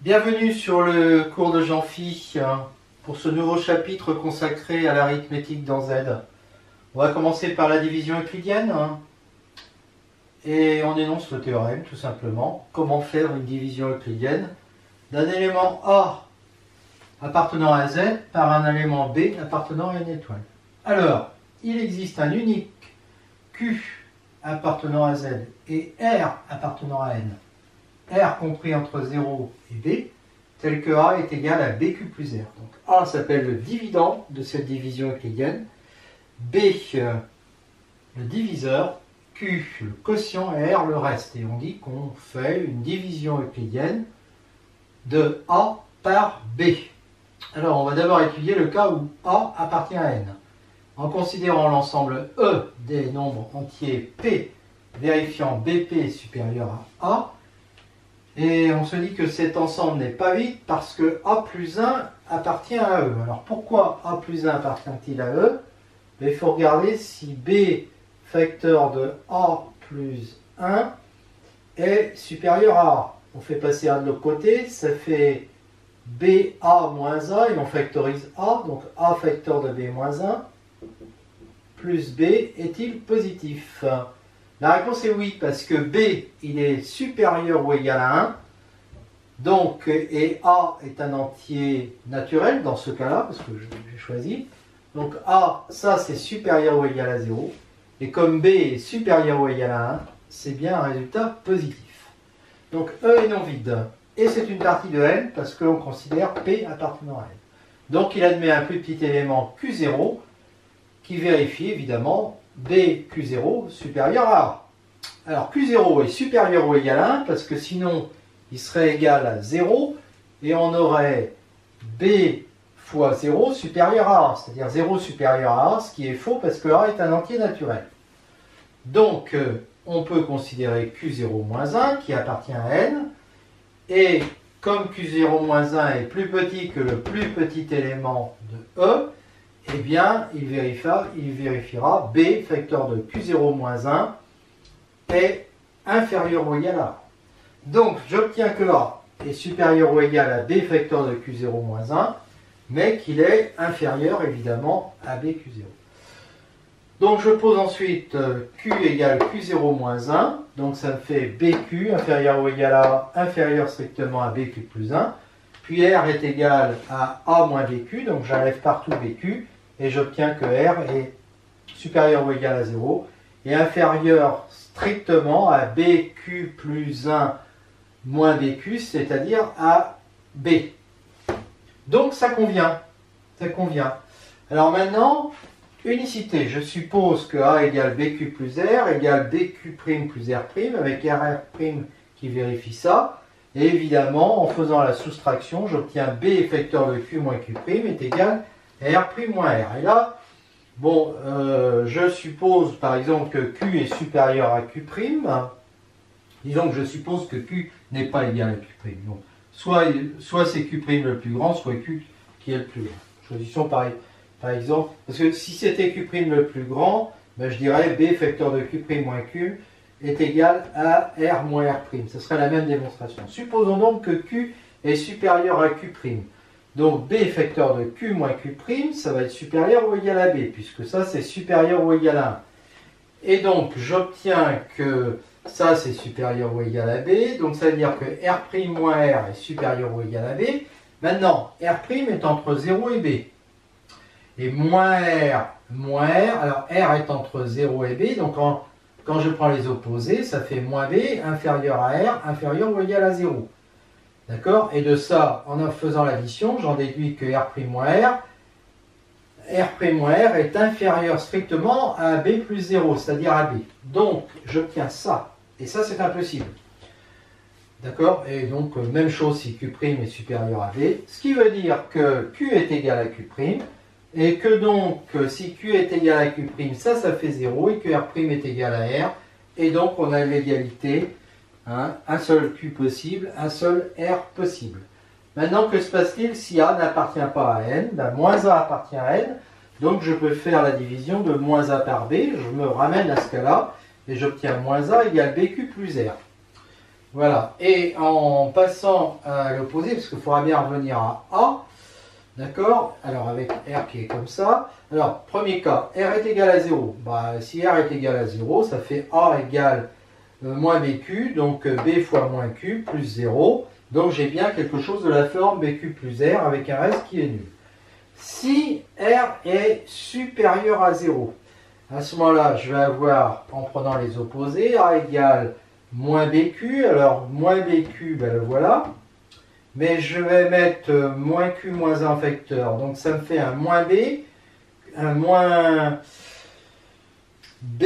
Bienvenue sur le cours de Jean-Phi pour ce nouveau chapitre consacré à l'arithmétique dans Z. On va commencer par la division euclidienne et on énonce le théorème tout simplement. Comment faire une division euclidienne d'un élément A appartenant à Z par un élément B appartenant à une étoile. Alors, il existe un unique Q appartenant à Z et R appartenant à N. R compris entre 0 et B, tel que A est égal à BQ plus R. Donc A s'appelle le dividende de cette division euclidienne, B le diviseur, Q le quotient et R le reste. Et on dit qu'on fait une division euclidienne de A par B. Alors on va d'abord étudier le cas où A appartient à N. En considérant l'ensemble E des nombres entiers P vérifiant BP est supérieur à A, et on se dit que cet ensemble n'est pas vide parce que A plus 1 appartient à E. Alors pourquoi A plus 1 appartient-il à E? Il faut regarder si B facteur de A plus 1 est supérieur à A. On fait passer A de l'autre côté, ça fait BA moins A et on factorise A. Donc A facteur de B moins 1 plus B est-il positif? La réponse est oui, parce que B, il est supérieur ou égal à 1. Donc, et A est un entier naturel dans ce cas-là, parce que j'ai choisi. Donc A, ça c'est supérieur ou égal à 0. Et comme B est supérieur ou égal à 1, c'est bien un résultat positif. Donc E est non vide. Et c'est une partie de N, parce qu'on considère P appartenant à N. Donc il admet un plus petit élément Q0, qui vérifie évidemment BQ0 supérieur à A. Alors Q0 est supérieur ou égal à 1 parce que sinon il serait égal à 0 et on aurait B fois 0 supérieur à A, c'est-à-dire 0 supérieur à A, ce qui est faux parce que A est un entier naturel. Donc on peut considérer Q0 moins 1 qui appartient à N et comme Q0 moins 1 est plus petit que le plus petit élément de E, eh bien, il vérifiera B, facteur de Q0 moins 1, est inférieur ou égal à A. Donc, j'obtiens que A est supérieur ou égal à B, facteur de Q0 moins 1, mais qu'il est inférieur, évidemment, à BQ0. Donc, je pose ensuite Q égale Q0 moins 1, donc ça me fait BQ, inférieur ou égal à A, inférieur strictement à BQ plus 1, puis R est égal à A moins BQ, donc j'enlève partout BQ, et j'obtiens que R est supérieur ou égal à 0 et inférieur strictement à BQ plus 1 moins BQ, c'est-à-dire à B. Donc ça convient. Ça convient. Alors maintenant, unicité. Je suppose que A égale BQ plus R égale BQ' plus R', avec RR' qui vérifie ça. Et évidemment, en faisant la soustraction, j'obtiens B facteur de Q moins Q' est égal à R' moins R. Et là, bon, je suppose par exemple que Q est supérieur à Q'. Disons que je suppose que Q n'est pas égal à Q'. Donc, soit c'est Q' le plus grand, soit Q qui est le plus grand. Choisissons par exemple, parce que si c'était Q' le plus grand, ben je dirais B facteur de Q' moins Q est égal à R moins R'. Ce serait la même démonstration. Supposons donc que Q est supérieur à Q'. Donc B facteur de Q moins Q', ça va être supérieur ou égal à B, puisque ça c'est supérieur ou égal à 1. Et donc j'obtiens que ça c'est supérieur ou égal à B, donc ça veut dire que R' moins R est supérieur ou égal à B. Maintenant, R' est entre 0 et B. Et moins R, alors R est entre 0 et B, donc quand je prends les opposés, ça fait moins B inférieur à R, inférieur ou égal à 0. D'accord? Et de ça, en faisant l'addition, j'en déduis que R' moins R est inférieur strictement à B plus 0, c'est-à-dire à B. Donc, j'obtiens ça. Et ça, c'est impossible. D'accord? Et donc, même chose si Q' est supérieur à B. Ce qui veut dire que Q est égal à Q'. Et que donc, si Q est égal à Q', ça fait 0. Et que R' est égal à R. Et donc, on a l'égalité. Hein, un seul Q possible, un seul R possible. Maintenant, que se passe-t-il si A n'appartient pas à N? Ben, moins A appartient à N, donc je peux faire la division de moins A par B, je me ramène à ce cas-là, et j'obtiens moins A égale BQ plus R. Voilà. Et en passant à l'opposé, parce qu'il faudra bien revenir à A, d'accord? Alors avec R qui est comme ça. Alors, premier cas, R est égal à 0. Bah, si R est égal à 0, ça fait A égale moins BQ, donc B fois moins Q plus 0. Donc j'ai bien quelque chose de la forme BQ plus R avec un reste qui est nul. Si R est supérieur à 0, à ce moment-là, je vais avoir, en prenant les opposés, A égale moins BQ. Alors, moins BQ, ben le voilà. Mais je vais mettre moins Q moins un facteur. Donc, ça me fait un moins B, un moins B.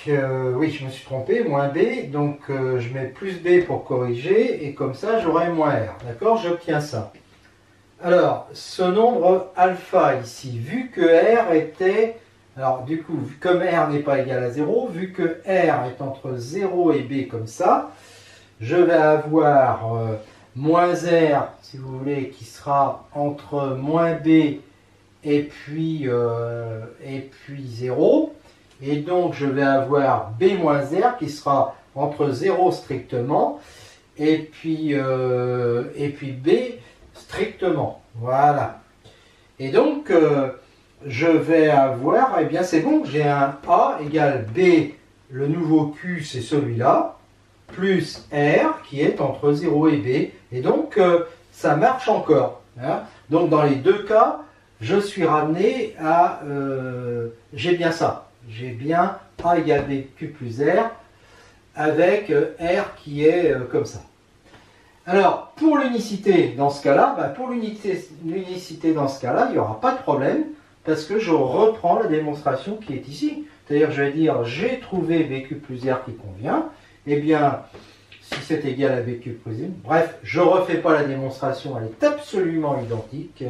Oui, je me suis trompé, moins B. Donc, je mets plus B pour corriger. Et comme ça, j'aurai moins R. D'accord? J'obtiens ça. Alors, ce nombre alpha ici, vu que R était... Alors, du coup, comme R n'est pas égal à 0, vu que R est entre 0 et B comme ça, je vais avoir moins R, si vous voulez, qui sera entre moins B et puis 0. Et donc, je vais avoir B moins R qui sera entre 0 strictement et puis B strictement. Voilà. Et donc, je vais avoir, eh bien c'est bon, j'ai un A égale B, le nouveau Q c'est celui-là, plus R qui est entre 0 et B. Et donc, ça marche encore. Hein. Donc, dans les deux cas, je suis ramené à... j'ai bien ça. J'ai bien A égale B Q plus R avec R qui est comme ça. Alors, pour l'unicité dans ce cas-là, l'unicité dans ce cas-là, il n'y aura pas de problème parce que je reprends la démonstration qui est ici. C'est-à-dire, je vais dire, j'ai trouvé BQ plus R qui convient. Eh bien, si c'est égal à BQ plus R, bref, je ne refais pas la démonstration, elle est absolument identique.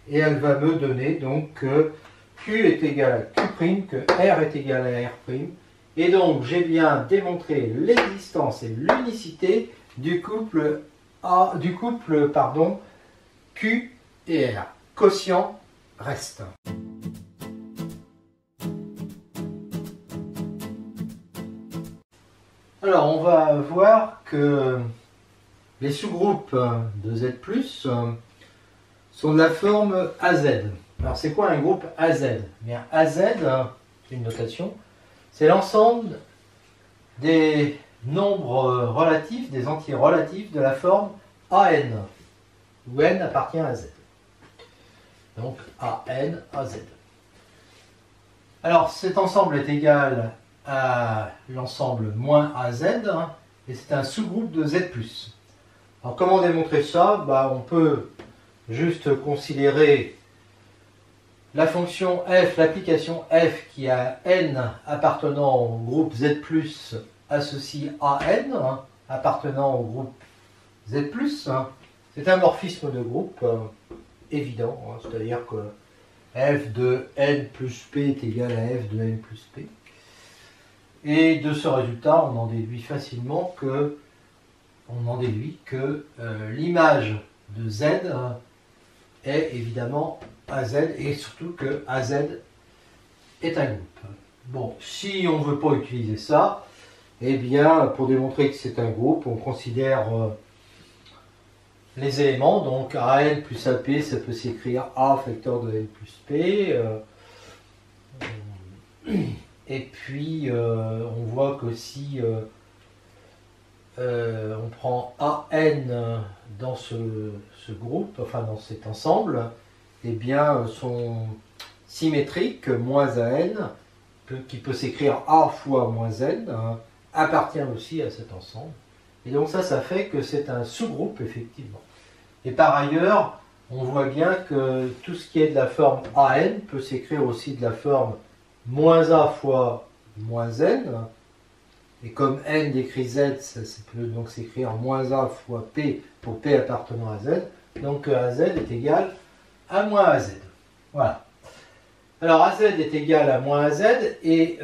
Et elle va me donner donc que Q est égal à Q', que R est égal à R'. Et donc, j'ai bien démontré l'existence et l'unicité du couple Q et R. Quotient reste. Alors, on va voir que les sous-groupes de Z+, sont de la forme AZ. Alors, c'est quoi un groupe AZ? Bien, AZ, c'est une notation, c'est l'ensemble des nombres relatifs, des entiers relatifs de la forme AN, où N appartient à Z. Donc, AN, AZ. Alors, cet ensemble est égal à l'ensemble moins AZ, et c'est un sous-groupe de Z+. Alors, comment démontrer ça? On peut juste considérer la fonction f, l'application f qui a n appartenant au groupe Z+, associe à n, appartenant au groupe Z+. C'est un morphisme de groupe évident, c'est-à-dire que f de n plus p est égal à f de n plus p. Et de ce résultat, on en déduit facilement que l'image de Z est évidemment AZ et surtout que AZ est un groupe. Bon, si on ne veut pas utiliser ça, eh bien, pour démontrer que c'est un groupe, on considère les éléments. Donc, AN plus AP, ça peut s'écrire A facteur de N plus P. Et puis, on voit que si on prend AN dans ce groupe, enfin dans cet ensemble, eh bien, sont symétriques, moins AN, qui peut s'écrire A fois moins N, appartient aussi à cet ensemble. Et donc ça fait que c'est un sous-groupe, effectivement. Et par ailleurs, on voit bien que tout ce qui est de la forme AN peut s'écrire aussi de la forme moins A fois moins N. Et comme N décrit Z, ça peut donc s'écrire moins A fois P pour P appartenant à Z. Donc AZ est égal à moins AZ. Voilà. Alors AZ est égal à moins AZ et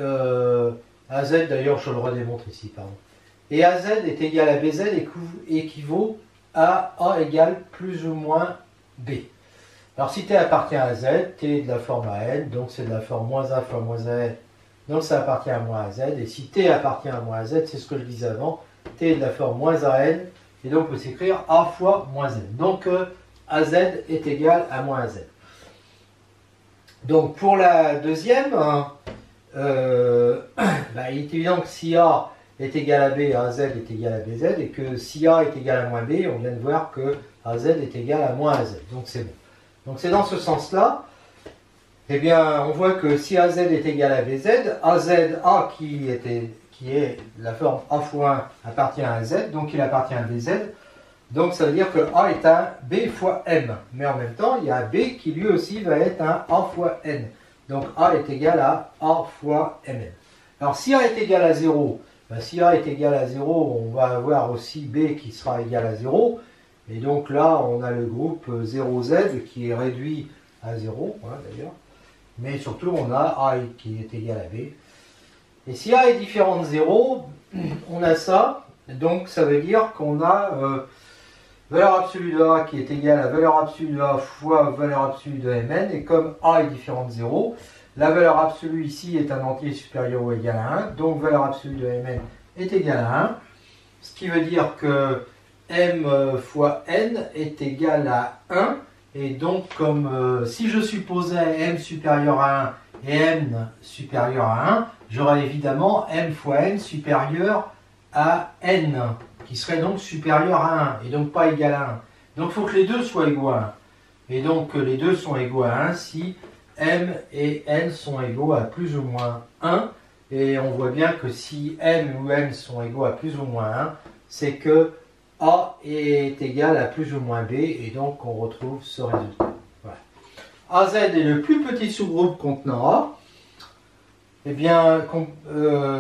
AZ, d'ailleurs je le redémontre ici, pardon. Et AZ est égal à BZ équivaut à A égale plus ou moins B. Alors si T appartient à Z, T est de la forme AN, donc c'est de la forme moins A fois moins AN, donc ça appartient à moins AZ. Et si T appartient à moins AZ, c'est ce que je disais avant, t est de la forme moins an, et donc on peut s'écrire a fois moins n. Donc az est égal à moins az. Donc pour la deuxième, il est évident que si a est égal à b, az est égal à bz, et que si a est égal à moins b, on vient de voir que az est égal à moins az. Donc c'est bon. Donc c'est dans ce sens-là. Eh bien, on voit que si az est égal à bz, az, a qui est la forme a fois 1 appartient à az, donc il appartient à bz. Donc ça veut dire que a est un b fois m. Mais en même temps, il y a b qui lui aussi va être un a fois n. Donc a est égal à a fois mn. Alors si a est égal à 0, si a est égal à 0, on va avoir aussi b qui sera égal à 0. Et donc là, on a le groupe 0z qui est réduit à 0, hein, d'ailleurs. Mais surtout, on a a qui est égal à b. Et si a est différent de 0, on a ça. Donc ça veut dire qu'on a valeur absolue de a qui est égale à valeur absolue de a fois valeur absolue de mn. Et comme a est différent de 0, la valeur absolue ici est un entier supérieur ou égal à 1. Donc valeur absolue de mn est égale à 1. Ce qui veut dire que m fois n est égal à 1. Et donc, comme si je supposais m supérieur à 1 et n supérieur à 1, j'aurais évidemment m fois n supérieur à n, qui serait donc supérieur à 1, et donc pas égal à 1. Donc il faut que les deux soient égaux à 1. Et donc les deux sont égaux à 1 si m et n sont égaux à plus ou moins 1. Et on voit bien que si m ou n sont égaux à plus ou moins 1, c'est que a est égal à plus ou moins b, et donc on retrouve ce résultat. Voilà. Az est le plus petit sous-groupe contenant a. Eh bien,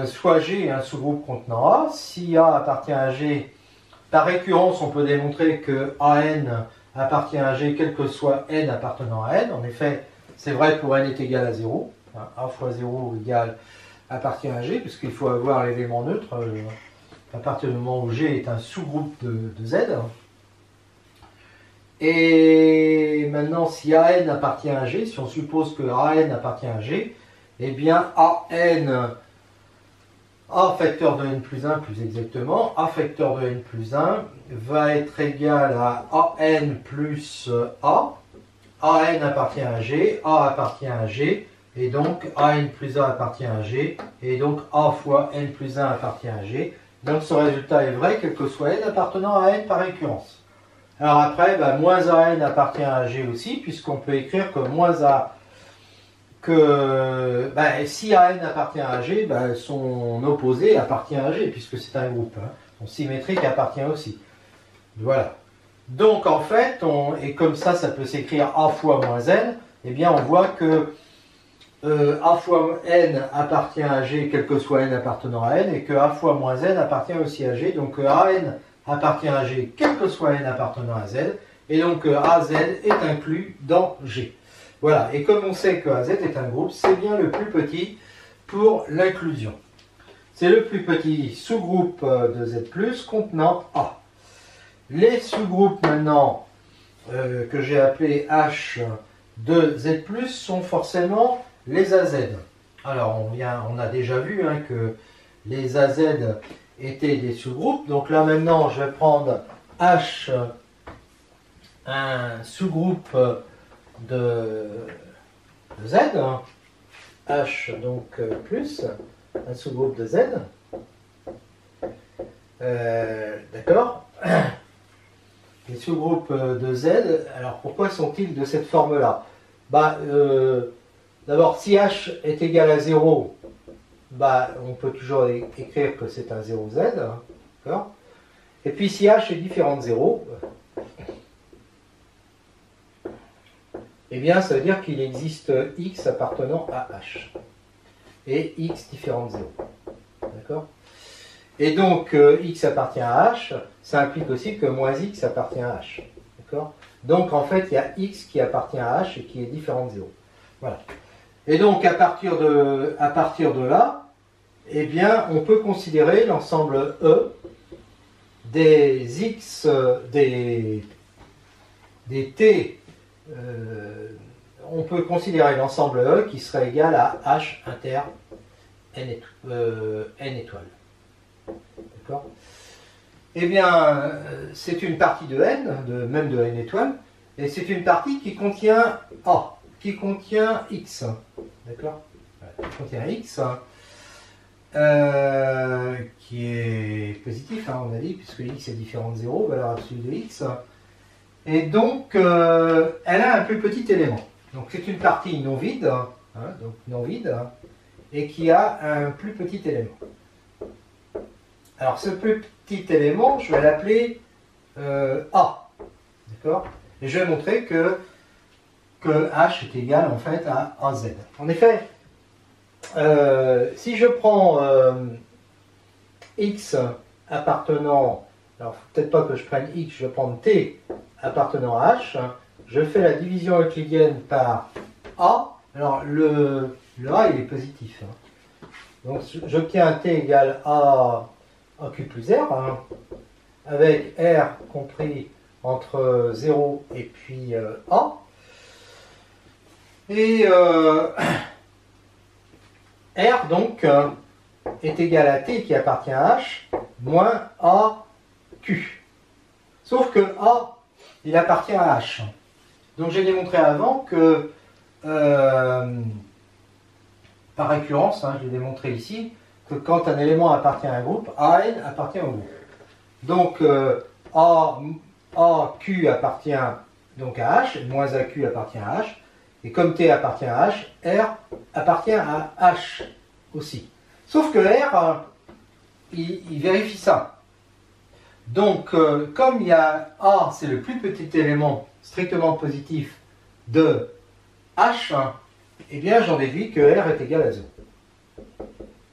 soit G est un sous-groupe contenant a. Si A appartient à G, par récurrence, on peut démontrer que AN appartient à G, quel que soit n appartenant à n. En effet, c'est vrai pour n est égal à 0. A fois 0 égale appartient à G, puisqu'il faut avoir l'élément neutre à partir du moment où G est un sous-groupe de Z. Et maintenant, si AN appartient à G, si on suppose que AN appartient à G, eh bien AN, A facteur de n plus 1 plus exactement, A facteur de n plus 1 va être égal à AN plus A. AN appartient à G, A appartient à G, et donc AN plus A appartient à G, et donc A fois n plus 1 appartient à G. Donc ce résultat est vrai, quel que soit n appartenant à n par récurrence. Alors après, moins AN appartient à G aussi, puisqu'on peut écrire que moins A, si AN appartient à G, son opposé appartient à G, puisque c'est un groupe. Son symétrique appartient aussi. Voilà. Donc en fait, et comme ça peut s'écrire A fois moins n, eh bien on voit que A fois n appartient à G, quel que soit n appartenant à n, et que A fois moins n appartient aussi à G, donc AN appartient à G, quel que soit n appartenant à Z, et donc AZ est inclus dans G. Voilà, et comme on sait que AZ est un groupe, c'est bien le plus petit pour l'inclusion. C'est le plus petit sous-groupe de Z+, contenant A. Les sous-groupes maintenant, que j'ai appelés H de Z+, sont forcément les AZ. Alors, on a déjà vu que les AZ étaient des sous-groupes. Donc là, maintenant, je vais prendre H, un sous-groupe de Z. H, donc, plus, un sous-groupe de Z. D'accord. Les sous-groupes de Z, alors pourquoi sont-ils de cette forme-là? D'abord, si H est égal à 0, on peut toujours écrire que c'est un 0Z. D'accord. Et puis si H est différent de 0, eh bien ça veut dire qu'il existe X appartenant à H. Et X différent de 0. D'accord. Et donc X appartient à H, ça implique aussi que moins X appartient à H. D'accord. Donc en fait, il y a X qui appartient à H et qui est différent de 0. Voilà. Et donc à partir de là, eh bien, on peut considérer l'ensemble E des X, des T, on peut considérer l'ensemble E qui serait égal à H inter n étoiles. D'accord. eh bien, c'est une partie de n, même de n étoiles, et c'est une partie qui contient A, qui contient x. D'accord? Qui contient x, qui est positif, hein, on a dit, puisque x est différent de 0, valeur absolue de x. Et donc, elle a un plus petit élément. Donc, c'est une partie non vide, hein, donc non vide, et qui a un plus petit élément. Alors, ce plus petit élément, je vais l'appeler A. D'accord? Et je vais montrer que H est égal en fait à AZ. En effet, si je prends X appartenant, alors peut-être pas que je prenne X, je vais prendre T appartenant à H, je fais la division euclidienne par A. Alors le A il est positif. Hein. Donc j'obtiens T égale A Q plus R, hein, avec R compris entre 0 et puis A. Et R donc est égal à T qui appartient à H moins A Q. Sauf que A, il appartient à H. Donc j'ai démontré avant que, par récurrence, hein, je l'ai démontré ici, que quand un élément appartient à un groupe, AN appartient au groupe. Donc AQ appartient donc à H, moins AQ appartient à H, et comme T appartient à H, R appartient à H aussi. Sauf que R, il vérifie ça. Donc, comme il y a A, c'est le plus petit élément strictement positif de H, eh bien j'en déduis que R est égal à 0.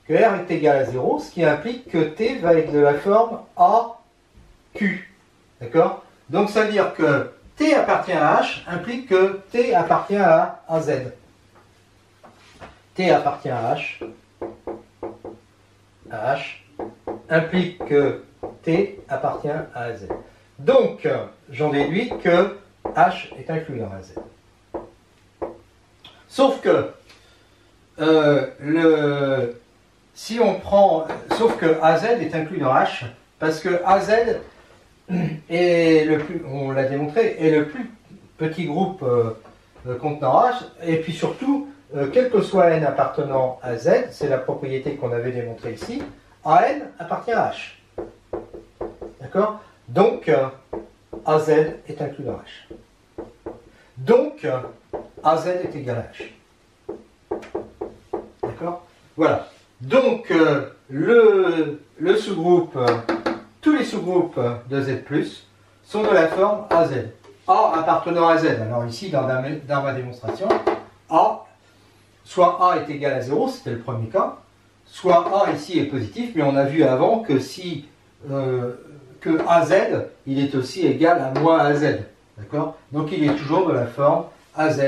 Que R est égal à 0, ce qui implique que T va être de la forme AQ. D'accord? Donc ça veut dire que T appartient à H implique que T appartient à AZ. T appartient à H implique que T appartient à AZ. Donc, j'en déduis que H est inclus dans AZ. Sauf que si on prend, sauf que AZ est inclus dans H parce que AZ est le plus, on l'a démontré, est le plus petit groupe contenant H, et puis surtout, quel que soit n appartenant à Z, c'est la propriété qu'on avait démontrée ici, AN appartient à H. D'accord? Donc, AZ est inclus dans H. Donc, AZ est égal à H. D'accord? Voilà. Donc, le sous-groupe, tous les sous-groupes de Z+, sont de la forme AZ. A appartenant à Z. Alors ici, dans ma démonstration, A, soit A est égal à 0, c'était le premier cas, soit A ici est positif, mais on a vu avant que si que AZ, il est aussi égal à moins AZ. D'accord? Donc il est toujours de la forme AZ,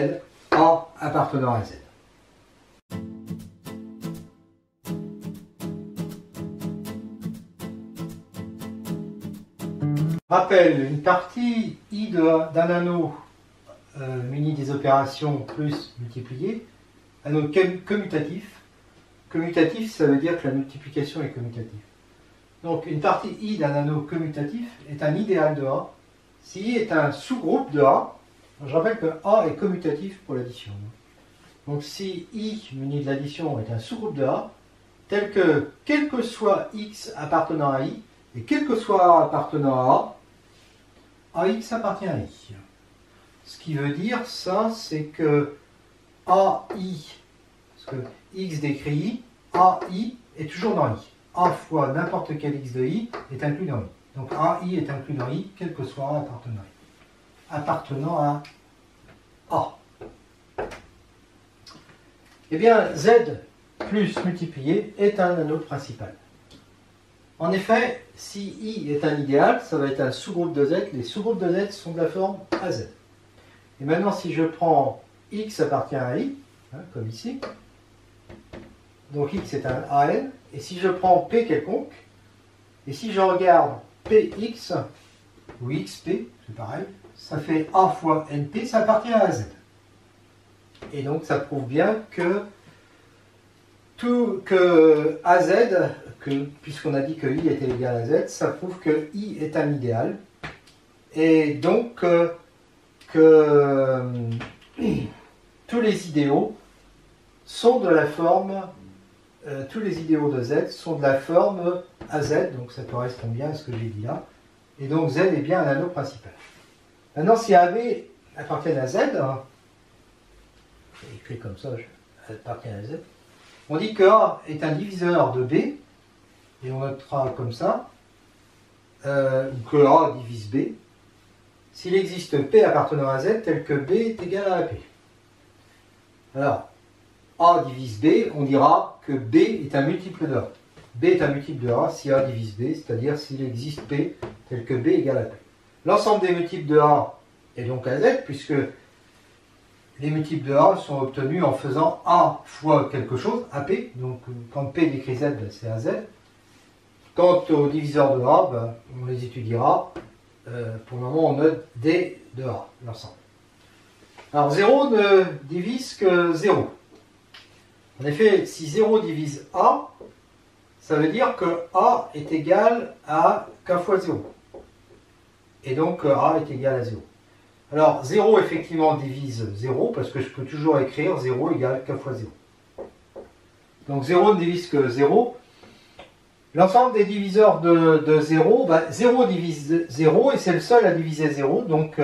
A appartenant à Z. Rappel, une partie I d'un anneau muni des opérations plus multiplié, anneau commutatif. Commutatif, ça veut dire que la multiplication est commutative. Donc une partie I d'un anneau commutatif est un idéal de A. Si I est un sous-groupe de A, je rappelle que A est commutatif pour l'addition. Donc si I muni de l'addition est un sous-groupe de A, tel que quel que soit X appartenant à I, et quel que soit A appartenant à A, AX appartient à I. Ce qui veut dire, ça, c'est que AI, parce que X décrit I, AI est toujours dans I. A fois n'importe quel X de I est inclus dans I. Donc AI est inclus dans I, quel que soit A appartenant à I. Appartenant à A. Eh bien, Z plus multiplié est un anneau principal. En effet, si I est un idéal, ça va être un sous-groupe de Z. Les sous-groupes de Z sont de la forme AZ. Et maintenant, si je prends X appartient à I, hein, comme ici, donc X est un AN, et si je prends P quelconque, et si je regarde PX, ou XP, c'est pareil, ça fait A fois NP, ça appartient à Z. Et donc ça prouve bien que que AZ, puisqu'on a dit que I était égal à Z, ça prouve que I est un idéal. Et donc que tous les idéaux sont de la forme, tous les idéaux de Z sont de la forme AZ, donc ça correspond bien à ce que j'ai dit là. Et donc Z est bien un anneau principal. Maintenant, si AB appartient à Z, hein, c'est écrit comme ça, appartient à Z, on dit que A est un diviseur de B, et on notera comme ça, que A divise B, s'il existe P appartenant à Z tel que B est égal à AP. Alors, A divise B, on dira que B est un multiple de A. B est un multiple de A si A divise B, c'est-à-dire s'il existe P tel que B égale à P. L'ensemble des multiples de A est donc à Z, puisque les multiples de A sont obtenus en faisant A fois quelque chose, AP. Donc quand P décrit Z, c'est AZ. Quant aux diviseurs de A, on les étudiera. Pour le moment, on note D de A, l'ensemble. Alors 0 ne divise que 0. En effet, si 0 divise A, ça veut dire que A est égal à K fois 0. Et donc A est égal à 0. Alors 0 effectivement divise 0, parce que je peux toujours écrire 0 égale K fois 0. Donc 0 ne divise que 0. L'ensemble des diviseurs de 0, 0 divise 0 et c'est le seul à diviser 0. Donc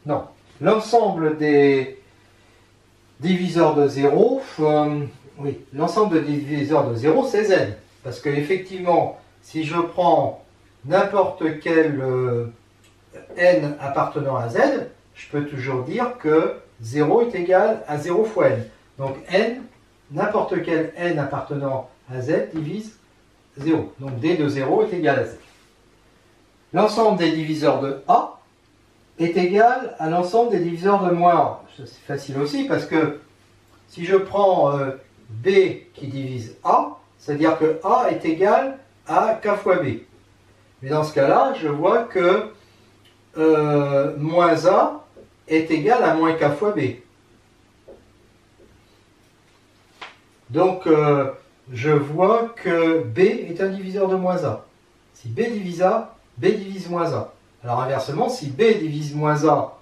non. L'ensemble des diviseurs de 0, oui, l'ensemble des diviseurs de 0, c'est Z. Parce que effectivement, si je prends n'importe quel n appartenant à Z, je peux toujours dire que 0 est égal à 0 fois n. Donc n, n'importe quel n appartenant à Z divise 0. Donc d de 0 est égal à Z. L'ensemble des diviseurs de A est égal à l'ensemble des diviseurs de moins A. C'est facile aussi parce que si je prends B qui divise A, c'est-à-dire que A est égal à K fois B. Mais dans ce cas-là, je vois que moins A est égal à moins K fois B. Donc, je vois que B est un diviseur de moins A. Si B divise A, B divise moins A. Alors inversement, si B divise moins A,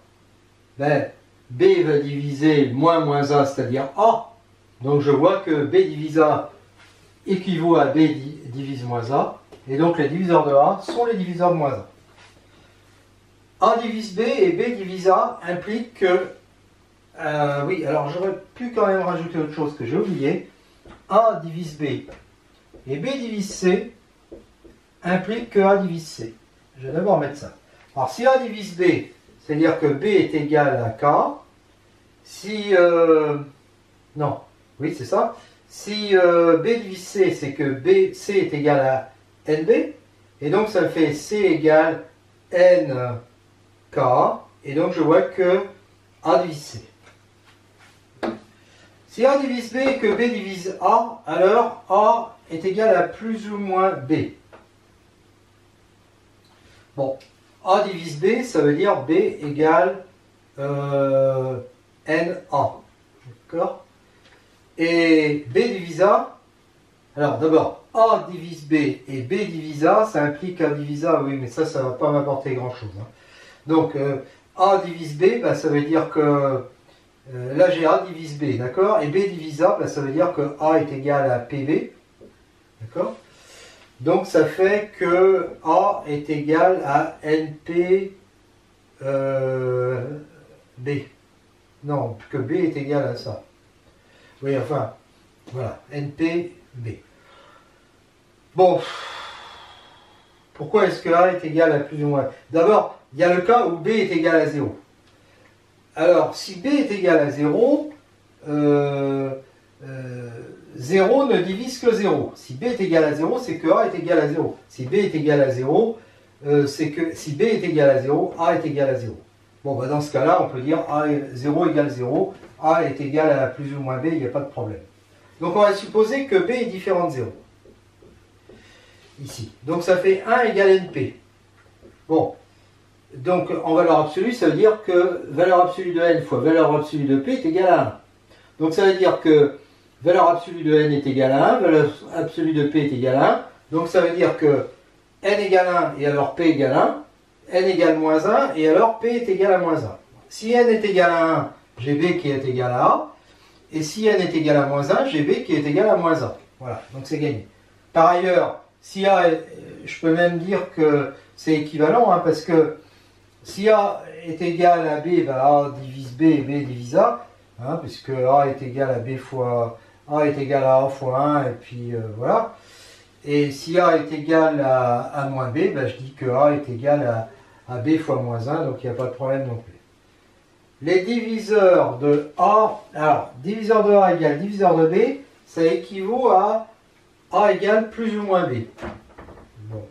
B va diviser moins A, c'est-à-dire A. Donc je vois que B divise A équivaut à B divise moins A. Et donc les diviseurs de A sont les diviseurs de moins A. A divise B et B divise A impliquent que... oui, alors j'aurais pu quand même rajouter autre chose que j'ai oublié. A divise B et B divise C implique que A divise C. Je vais d'abord mettre ça. Alors si A divise B, c'est-à-dire que B est égal à K. Si... non, oui c'est ça. Si B divise C, c'est que C est égal à NB. Et donc ça fait C égale NK. Et donc je vois que A divise C. Si A divise B et que B divise A, alors A est égal à plus ou moins B. Bon, A divise B, ça veut dire B égale NA. D'accord? Et B divise A, alors d'abord, A divise B et B divise A, ça implique A divise A, oui, mais ça ne va pas m'apporter grand-chose. Hein. Donc, A divise B, ça veut dire que là j'ai A divise B, d'accord? Et B divise A, ça veut dire que A est égal à PB, d'accord? Donc ça fait que A est égal à NP B. Non, que B est égal à ça. Oui, enfin, voilà, NP B. Bon, pourquoi est-ce que A est égal à plus ou moins? D'abord, il y a le cas où B est égal à 0. Alors, si B est égal à 0, 0 ne divise que 0. Si B est égal à 0, c'est que A est égal à 0. Si B est égal à 0, c'est que si B est égal à 0, A est égal à 0. Bon, dans ce cas-là, on peut dire 0 égale 0, A est égal à plus ou moins B, il n'y a pas de problème. Donc on va supposer que B est différent de 0. Ici. Donc ça fait 1 égale NP. Bon. Donc en valeur absolue, ça veut dire que valeur absolue de n fois valeur absolue de p est égale à 1. Donc ça veut dire que valeur absolue de n est égale à 1, valeur absolue de p est égale à 1. Donc ça veut dire que n égale 1 et alors p égale 1, n égale moins 1 et alors p est égal à moins 1. Si n est égal à 1, j'ai b qui est égal à a. Et si n est égal à moins 1, j'ai b qui est égal à moins 1. Voilà, donc c'est gagné. Par ailleurs, si a, je peux même dire que c'est équivalent, hein, parce que si a est égal à b, bah a divise b et b divise a, hein, puisque a est égal à b fois a est égal à a fois 1, et puis voilà. Et si a est égal à moins b, bah, je dis que a est égal à b fois moins 1, donc il n'y a pas de problème non plus. Les diviseurs de a, alors diviseur de a égale diviseur de b, ça équivaut à a égale plus ou moins b. Bon.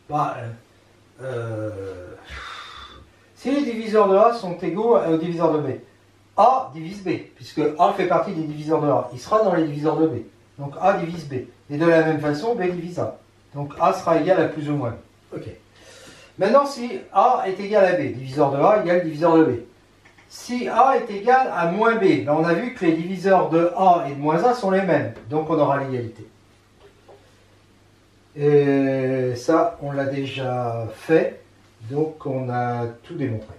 Bah, si les diviseurs de a sont égaux aux diviseurs de b, a divise b, puisque a fait partie des diviseurs de a, il sera dans les diviseurs de b. Donc a divise b. Et de la même façon, b divise a. Donc a sera égal à plus ou moins b. Ok. Maintenant, si a est égal à b, diviseur de a égale diviseur de b. Si a est égal à moins b, ben on a vu que les diviseurs de a et de moins 1 sont les mêmes. Donc on aura l'égalité. Et ça, on l'a déjà fait. Donc on a tout démontré.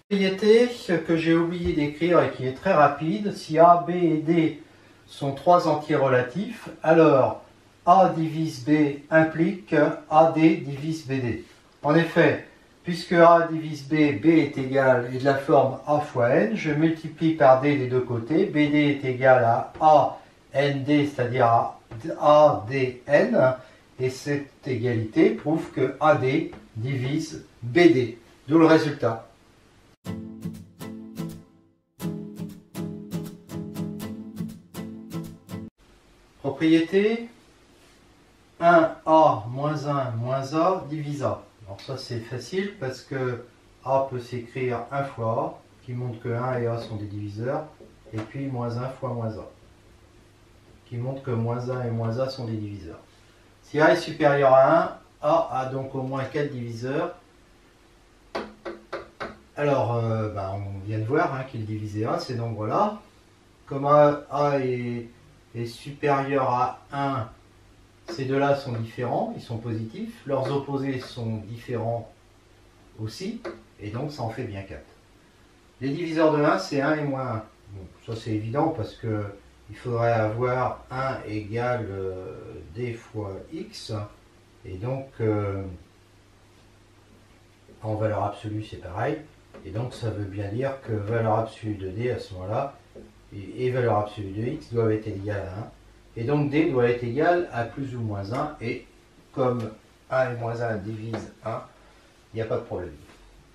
Propriété que j'ai oublié d'écrire et qui est très rapide. Si a, b et d sont trois entiers relatifs, alors a divise b implique ad divise bd. En effet, puisque a divise b, b est égal, est de la forme a fois n, je multiplie par d des deux côtés, bd est égal à a nd, c'est-à-dire à adn, et cette égalité prouve que ad divise bd, d'où le résultat. Propriété 1a moins 1 moins a divise a. Alors ça c'est facile parce que a peut s'écrire 1 fois a, qui montre que 1 et a sont des diviseurs, et puis moins 1 fois moins a, qui montre que moins 1 et moins a sont des diviseurs. Si a est supérieur à 1, a a donc au moins 4 diviseurs. Alors on vient de voir hein, qu'il divisait a, ces nombres-là. Comme a est supérieur à 1, ces deux-là sont différents, ils sont positifs. Leurs opposés sont différents aussi, et donc ça en fait bien 4. Les diviseurs de 1, c'est 1 et moins 1. Bon, ça c'est évident parce que il faudrait avoir 1 égale d fois x, et donc en valeur absolue c'est pareil, et donc ça veut bien dire que valeur absolue de d à ce moment-là et valeur absolue de x doivent être égales à 1. Et donc d doit être égal à plus ou moins 1. Et comme 1 et moins 1 divisent 1, il n'y a pas de problème.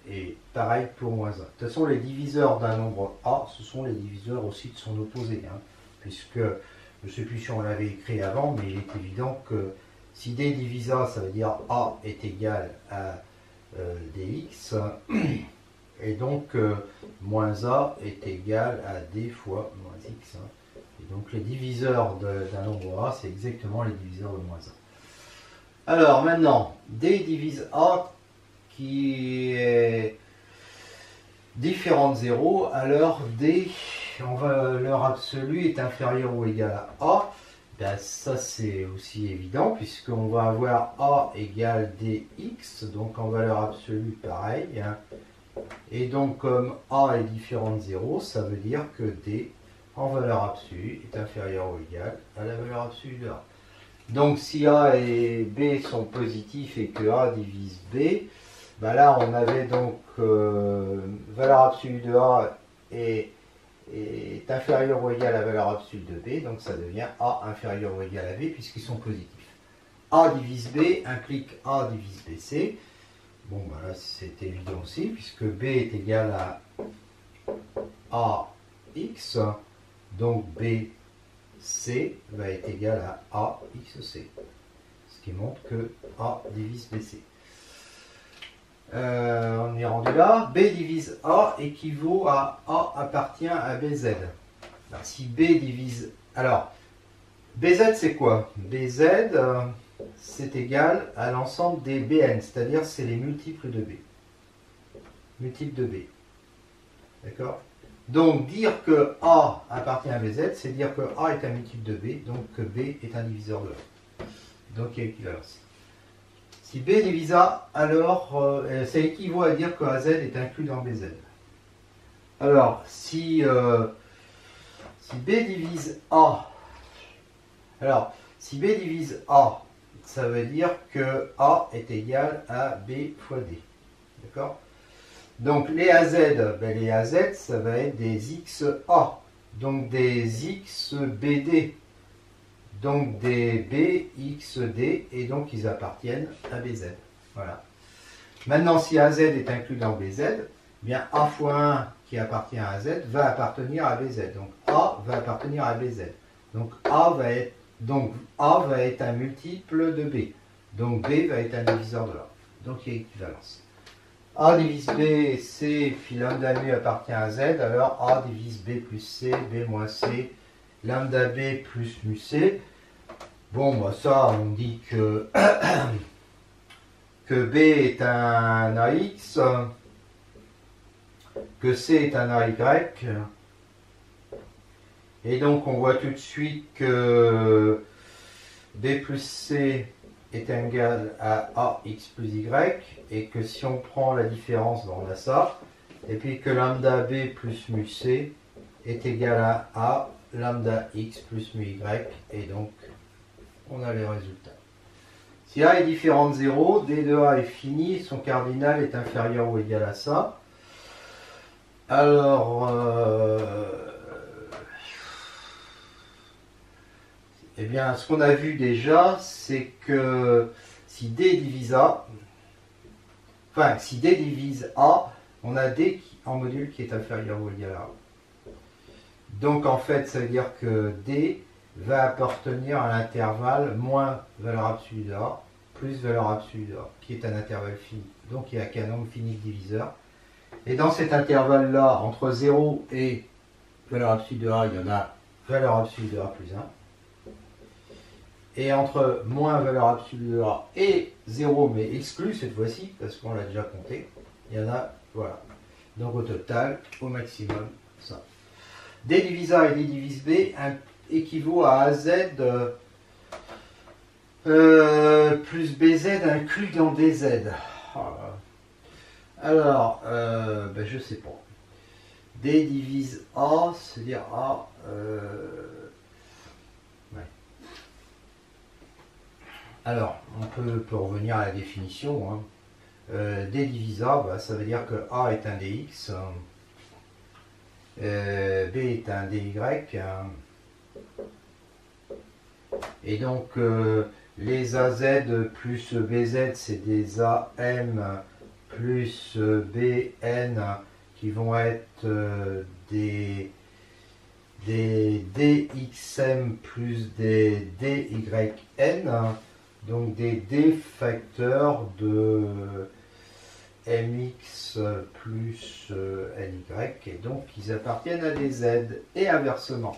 Et pareil pour moins 1. De toute façon, les diviseurs d'un nombre a, ce sont les diviseurs aussi de son opposé. Hein, puisque, je ne sais plus si on l'avait écrit avant, mais il est évident que si d divise a, ça veut dire a est égal à dx. Et donc, moins a est égal à d fois moins x. Hein. Et donc, les diviseurs d'un nombre a, c'est exactement les diviseurs de moins 1. Alors, maintenant, d divise a qui est différent de 0, alors d en valeur absolue est inférieur ou égal à a. Ben, ça, c'est aussi évident, puisqu'on va avoir a égale dx, donc en valeur absolue, pareil. Hein. Et donc, comme a est différent de 0, ça veut dire que d, en valeur absolue, est inférieur ou égal à la valeur absolue de a. Donc, si a et b sont positifs et que a divise b, ben là, on avait donc valeur absolue de a est inférieur ou égal à la valeur absolue de b, donc ça devient a inférieur ou égal à b, puisqu'ils sont positifs. A divise b implique a divise bc. Bon, ben là, c'est évident aussi, puisque b est égal à ax, donc bc va être égal à axc, ce qui montre que a divise bc. On est rendu là, b divise a équivaut à a appartient à bz. Alors, si b divise... Alors, bz c'est quoi? Bz... c'est égal à l'ensemble des Bn, c'est-à-dire c'est les multiples de B. Multiples de B. D'accord? Donc dire que A appartient à BZ, c'est dire que A est un multiple de B, donc que B est un diviseur de A. Donc il y a équivalence. Si B divise A, alors ça équivaut à dire que AZ est inclus dans BZ. Alors, si B divise A, si B divise A, ça veut dire que A est égal à B fois D. D'accord? Donc les AZ, les AZ, ça va être des XA, donc des XBD, donc des BXD, et donc ils appartiennent à BZ. Voilà. Maintenant, si AZ est inclus dans BZ, eh bien A fois 1 qui appartient à AZ va appartenir à BZ. Donc A va appartenir à BZ. Donc A va être un multiple de B. Donc B va être un diviseur de A. Donc il y a équivalence. A divise B, C, puis lambda mu appartient à Z, alors A divise B plus C, B moins C, lambda B plus mu C. Bon, bah ça, on dit que, que B est un AX, que C est un AY, et donc on voit tout de suite que B plus C est égal à AX plus Y, et que si on prend la différence, on a ça, et puis que lambda B plus mu C est égal à A lambda X plus mu Y, et donc on a les résultats. Si A est différent de 0, D de A est fini, son cardinal est inférieur ou égal à ça. Alors, eh bien, ce qu'on a vu déjà, c'est que si D divise A, enfin, si D divise A, on a D en module qui est inférieur ou égal à A. Donc, en fait, ça veut dire que D va appartenir à l'intervalle moins valeur absolue de A plus valeur absolue de A, qui est un intervalle fini. Donc, il n'y a qu'un nombre fini de diviseurs. Et dans cet intervalle-là, entre 0 et valeur absolue de A, il y en a valeur absolue de A plus 1. Et entre moins valeur absolue de A et 0, mais exclu cette fois-ci, parce qu'on l'a déjà compté, il y en a, voilà. Donc au total, au maximum, ça. D divise A et D divise B équivaut à AZ plus BZ inclus dans DZ. Alors, je sais pas. D divise A, c'est-à-dire A... ouais. Alors, on peut revenir à la définition. Hein. D divise A, ça veut dire que A est un DX, B est un DY, et donc les AZ plus BZ, c'est des AM plus BN qui vont être des DXM plus des DYN, donc des D facteurs de MX plus NY, et donc ils appartiennent à des Z, et inversement.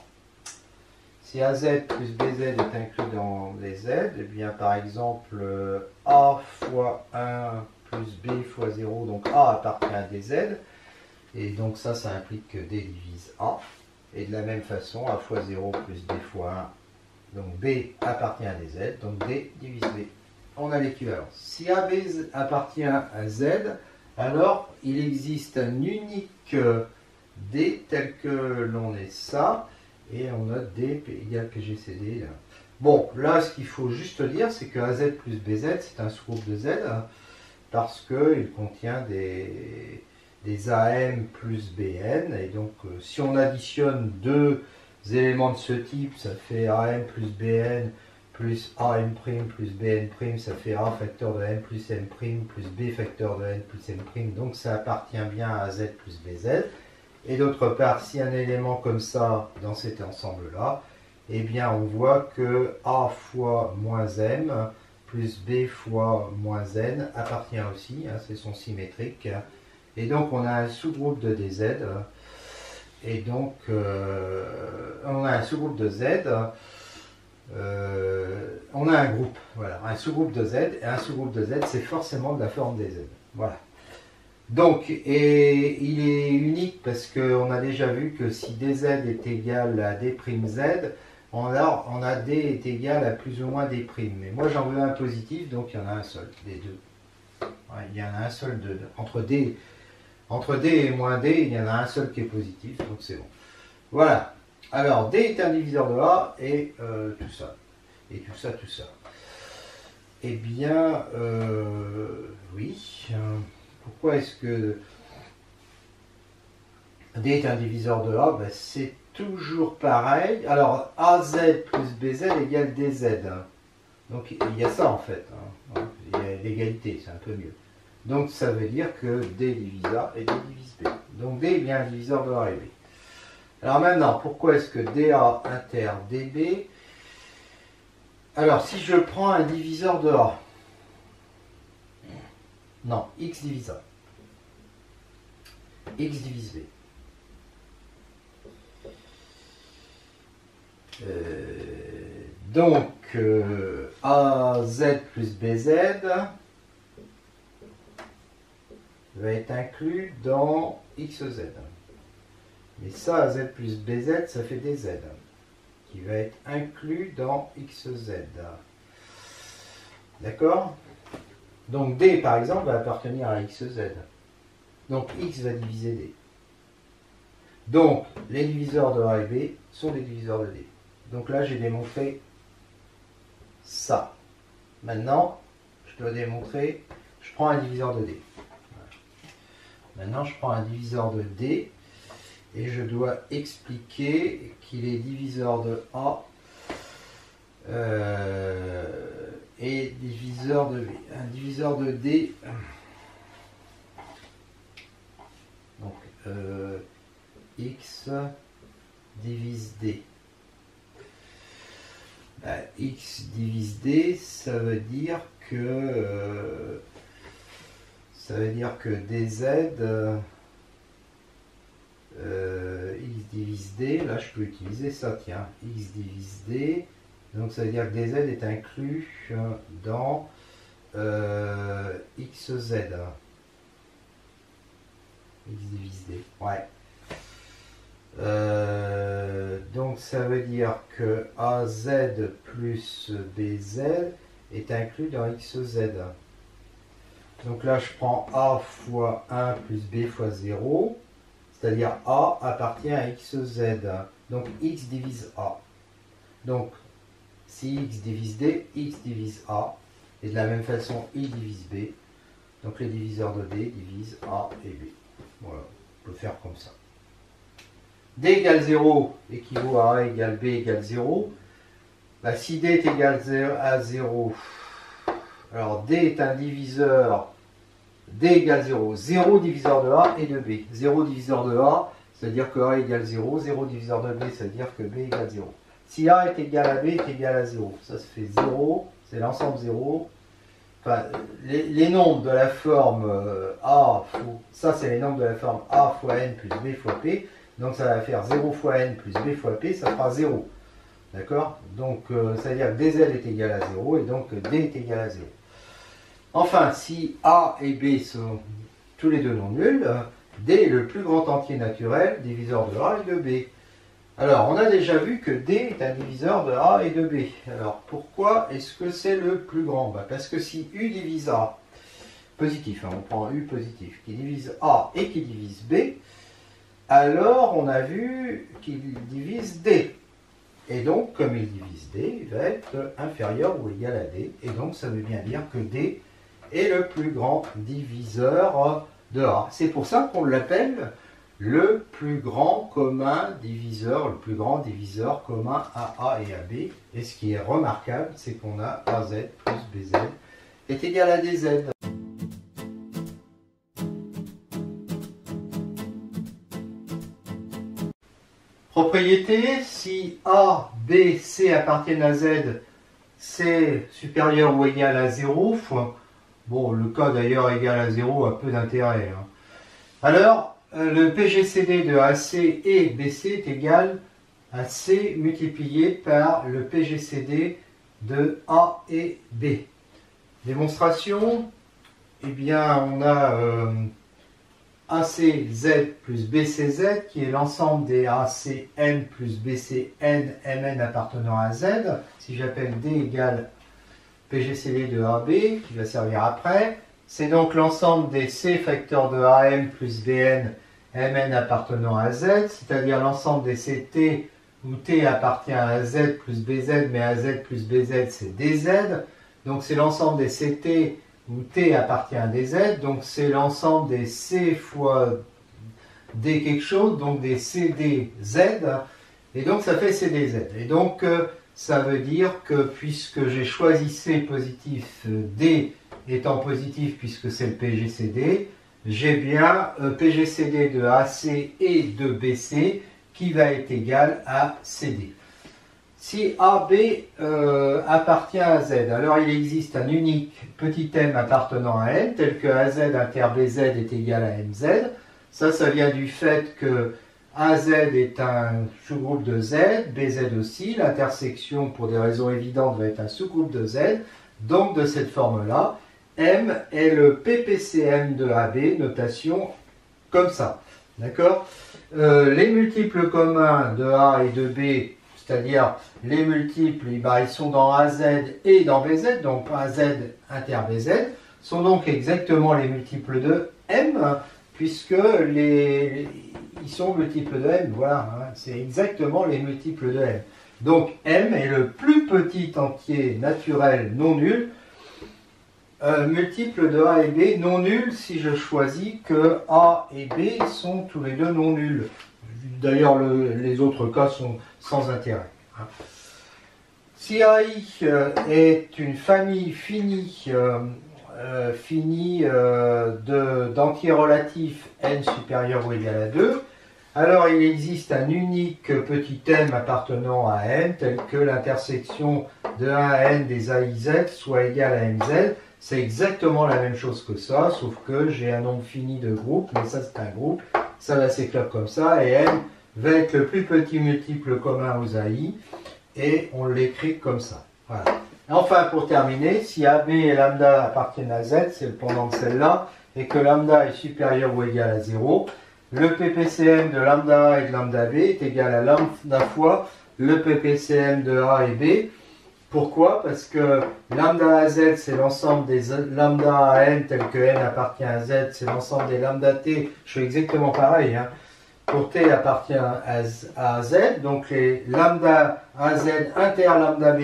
Si AZ plus BZ est inclus dans les Z, et bien par exemple A fois 1 plus B fois 0, donc A appartient à des Z, et donc ça implique que D divise A, et de la même façon A fois 0 plus D fois 1, donc B appartient à des Z, donc D divise B. On a l'équivalence. Si AB appartient à Z, alors il existe un unique D tel que l'on est ça, et on a D égale PGCD. Bon, là, ce qu'il faut juste dire, c'est que AZ plus BZ, c'est un sous-groupe de Z, parce qu'il contient des AM plus BN, et donc si on additionne deux éléments de ce type, ça fait AM plus BN plus AM' plus BN', ça fait A facteur de N plus M' plus B facteur de N plus M', donc ça appartient bien à Z plus BZ. Et d'autre part, si un élément comme ça, dans cet ensemble-là, eh bien on voit que A fois moins M plus B fois moins N appartient aussi, hein, c'est son symétrique. Et donc on a un sous-groupe de DZ, et donc on a un sous-groupe de Z, on a un groupe, voilà, un sous-groupe de Z, et un sous-groupe de Z, c'est forcément de la forme des Z. Voilà. Donc, et il est unique parce qu'on a déjà vu que si dz est égal à d'z, on a d est égal à plus ou moins d'. Mais moi j'en veux un positif, donc il y en a un seul, des deux. Ouais, il y en a un seul entre d et moins d, il y en a un seul qui est positif, donc c'est bon. Voilà. Alors, d est un diviseur de a et tout ça. Et tout ça, tout ça. Eh bien, oui. Pourquoi est-ce que d est un diviseur de a? Ben, c'est toujours pareil. Alors, az plus bz égale dz. Donc, il y a ça en fait. Il y a l'égalité, c'est un peu mieux. Donc, ça veut dire que d divise a et d divise b. Donc, d est bien un diviseur de a et b. Alors maintenant, pourquoi est-ce que dA inter dB? Alors, si je prends un diviseur de A, non, x divise A, x divise B. Donc, AZ plus BZ va être inclus dans XZ. Mais ça, AZ plus BZ, ça fait DZ, qui va être inclus dans XZ. D'accord? Donc D, par exemple, va appartenir à XZ. Donc X va diviser D. Donc, les diviseurs de A et B sont des diviseurs de D. Donc là, j'ai démontré ça. Maintenant, je dois démontrer, je prends un diviseur de D. Maintenant, je prends un diviseur de D. Et je dois expliquer qu'il est diviseur de A et diviseur de B. Un diviseur de D, donc X divise D. Ben, X divise D, ça veut dire que DZ x divise d, là je peux utiliser ça, tiens, x divise d, donc ça veut dire que dz est inclus dans xz, x divise d, ouais. Donc ça veut dire que az plus bz est inclus dans xz. Donc là je prends a fois 1 plus b fois 0. C'est-à-dire A appartient à XZ. Donc X divise A. Donc si X divise D, X divise A. Et de la même façon, I divise B. Donc les diviseurs de D divisent A et B. Voilà, on peut faire comme ça. D égale 0 équivaut à A égale B égale 0. Bah, si D est égal à 0, alors D est un diviseur. D égale 0. 0 diviseur de A et de B. 0 diviseur de A, c'est-à-dire que A égale 0. 0 diviseur de B, c'est-à-dire que B égale 0. Si A est égal à B, est égal à 0. Ça se fait 0, c'est l'ensemble 0. Enfin, les nombres de la forme A, ça c'est les nombres de la forme A fois N plus B fois P. Donc ça va faire 0 fois N plus B fois P, ça fera 0. D'accord? Donc ça veut dire que DZ est égal à 0 et donc D est égal à 0. Enfin, si A et B sont tous les deux non nuls, D est le plus grand entier naturel, diviseur de A et de B. Alors, on a déjà vu que D est un diviseur de A et de B. Alors, pourquoi est-ce que c'est le plus grand? Parce que si U divise A, positif, on prend U positif, qui divise A et qui divise B, alors on a vu qu'il divise D. Et donc, comme il divise D, il va être inférieur ou égal à D. Et donc, ça veut bien dire que D est le plus grand diviseur de A. C'est pour ça qu'on l'appelle le plus grand commun diviseur, le plus grand diviseur commun à A et à B. Et ce qui est remarquable, c'est qu'on a AZ plus BZ est égal à DZ. Propriété, si A, B, C appartiennent à Z, c'est supérieur ou égal à 0, bon, le cas d'ailleurs égal à 0 a peu d'intérêt. Alors, le PGCD de AC et BC est égal à C multiplié par le PGCD de A et B. Démonstration, eh bien, on a ACZ plus BCZ, qui est l'ensemble des ACN plus BCN, MN appartenant à Z. Si j'appelle D égale PGCD de AB, qui va servir après. C'est donc l'ensemble des C facteurs de AM plus BN, MN appartenant à Z, c'est-à-dire l'ensemble des CT où T appartient à Z plus BZ, mais AZ plus BZ c'est DZ. Donc c'est l'ensemble des CT où T appartient à DZ, donc c'est l'ensemble des C fois D quelque chose, donc des CDZ, et donc ça fait CDZ. Et donc ça veut dire que puisque j'ai choisi C positif, D étant positif puisque c'est le PGCD, j'ai bien PGCD de AC et de BC qui va être égal à CD. Si AB appartient à Z, alors il existe un unique petit m appartenant à n, tel que AZ inter BZ est égal à MZ. Ça vient du fait que AZ est un sous-groupe de Z, BZ aussi. L'intersection, pour des raisons évidentes, va être un sous-groupe de Z. Donc, de cette forme-là, M est le PPCM de AB, notation comme ça. D'accord? Les multiples communs de A et de B, c'est-à-dire les multiples, ils sont dans AZ et dans BZ, donc AZ inter BZ, sont donc exactement les multiples de M, puisque ils sont multiples de M, voilà, hein, c'est exactement les multiples de M. Donc M est le plus petit entier naturel non nul, multiple de A et B non nul si je choisis que A et B sont tous les deux non nuls. D'ailleurs, les autres cas sont sans intérêt. Si AI est une famille finie, d'entiers relatifs n supérieur ou égal à 2, alors il existe un unique petit m appartenant à n, tel que l'intersection de 1 à n des AIZ soit égale à mz. C'est exactement la même chose que ça, sauf que j'ai un nombre fini de groupes, mais ça c'est un groupe, ça va s'écrire comme ça, et n va être le plus petit multiple commun aux AI, et on l'écrit comme ça. Voilà. Enfin, pour terminer, si AB et lambda appartiennent à Z, c'est le pendant de celle-là, et que lambda est supérieur ou égal à 0, le PPCM de lambda A et de lambda B est égal à lambda fois le PPCM de A et B. Pourquoi? Parce que lambda à Z, c'est l'ensemble des lambda à n, tel que n appartient à Z, c'est l'ensemble des lambda t. Je fais exactement pareil, hein. Pour t appartient à Z, donc les lambda AZ inter lambda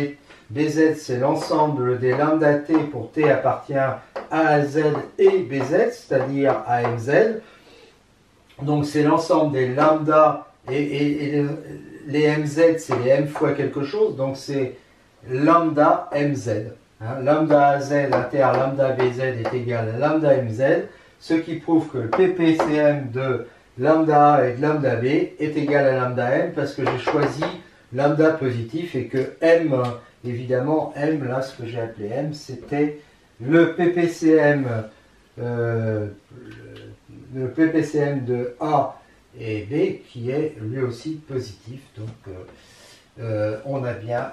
BZ, c'est l'ensemble des lambda t pour t appartient à Z et BZ, c'est-à-dire à MZ. Donc c'est l'ensemble des lambda et les MZ, c'est les M fois quelque chose, donc c'est lambda MZ. Hein. Lambda AZ inter lambda BZ est égal à lambda MZ, ce qui prouve que le PPCM de lambda A et de lambda B est égal à lambda M parce que j'ai choisi lambda positif et que M, évidemment, M, là, ce que j'ai appelé M, c'était le PPCM, le PPCM de A et B qui est lui aussi positif. Donc, on a bien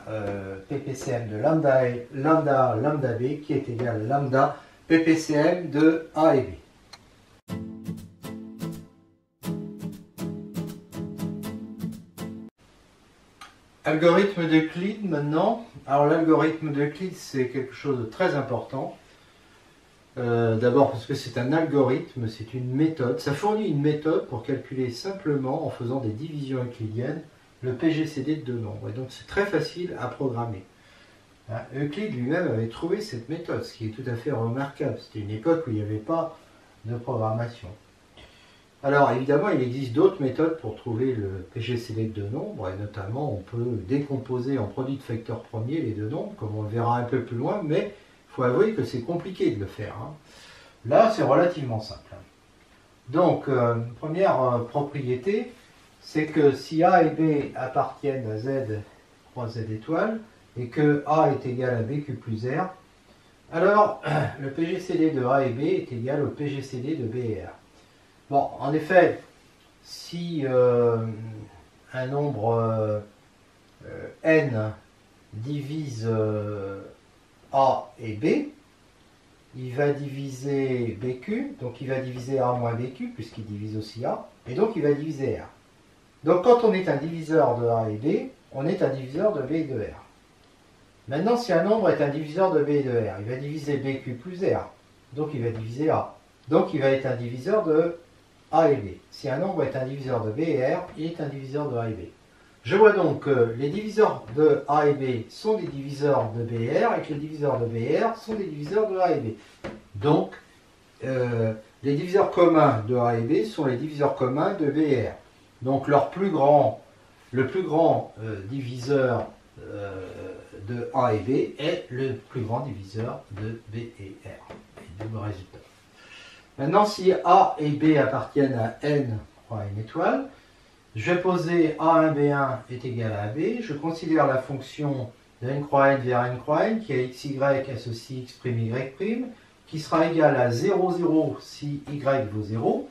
PPCM de lambda A, lambda B qui est égal à lambda PPCM de A et B. Algorithme d'Euclide maintenant. Alors l'algorithme d'Euclide c'est quelque chose de très important. D'abord parce que c'est un algorithme, c'est une méthode. Ça fournit une méthode pour calculer simplement en faisant des divisions euclidiennes le PGCD de deux nombres. Et donc c'est très facile à programmer. Hein, Euclide lui-même avait trouvé cette méthode, ce qui est tout à fait remarquable. C'était une époque où il n'y avait pas de programmation. Alors évidemment, il existe d'autres méthodes pour trouver le PGCD de deux nombres, et notamment on peut décomposer en produit de facteurs premiers les deux nombres, comme on le verra un peu plus loin, mais il faut avouer que c'est compliqué de le faire. Hein. Là, c'est relativement simple. Donc, première propriété, c'est que si A et B appartiennent à Z, croix Z étoile, et que A est égal à BQ plus R, alors le PGCD de A et B est égal au PGCD de B et R. Bon, en effet, si un nombre n divise A et B, il va diviser BQ, donc il va diviser A moins BQ, puisqu'il divise aussi A, et donc il va diviser R. Donc quand on est un diviseur de A et B, on est un diviseur de B et de R. Maintenant, si un nombre est un diviseur de B et de R, il va diviser BQ plus R, donc il va diviser A. Donc il va être un diviseur de A et B. Si un nombre est un diviseur de B et R, il est un diviseur de A et B. Je vois donc que les diviseurs de A et B sont des diviseurs de B et R et que les diviseurs de B et R sont des diviseurs de A et B. Donc, les diviseurs communs de A et B sont les diviseurs communs de B et R. Donc, le plus grand diviseur de A et B est le plus grand diviseur de B et R. Et double résultat. Maintenant, si A et B appartiennent à N croix une étoile, je vais poser A1, B1 est égal à AB. Je considère la fonction de N croix N vers N croix N qui est XY associé X', Y', qui sera égal à 0, 0 si Y vaut 0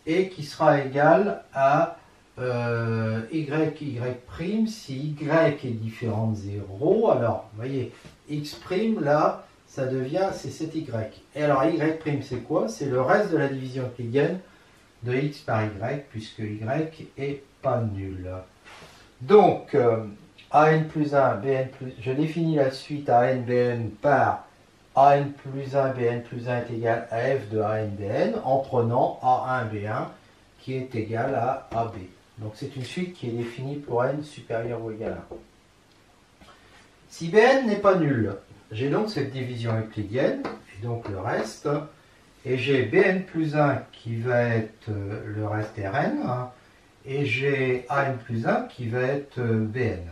et qui sera égal à Y', si Y est différent de 0. Alors, vous voyez, X' là, ça devient, c'est cet Y. Et alors, Y' c'est quoi? C'est le reste de la division euclidienne de X par Y, puisque Y est pas nul. Donc, AN plus 1, BN plus... Je définis la suite AN, BN par AN plus 1, BN plus 1 est égal à F de AN, BN, en prenant A1, B1, qui est égal à AB. Donc, c'est une suite qui est définie pour N supérieur ou égal à 1. Si BN n'est pas nul, j'ai donc cette division euclidienne, et donc le reste, et j'ai Bn plus 1 qui va être le reste Rn, et j'ai An plus 1 qui va être Bn.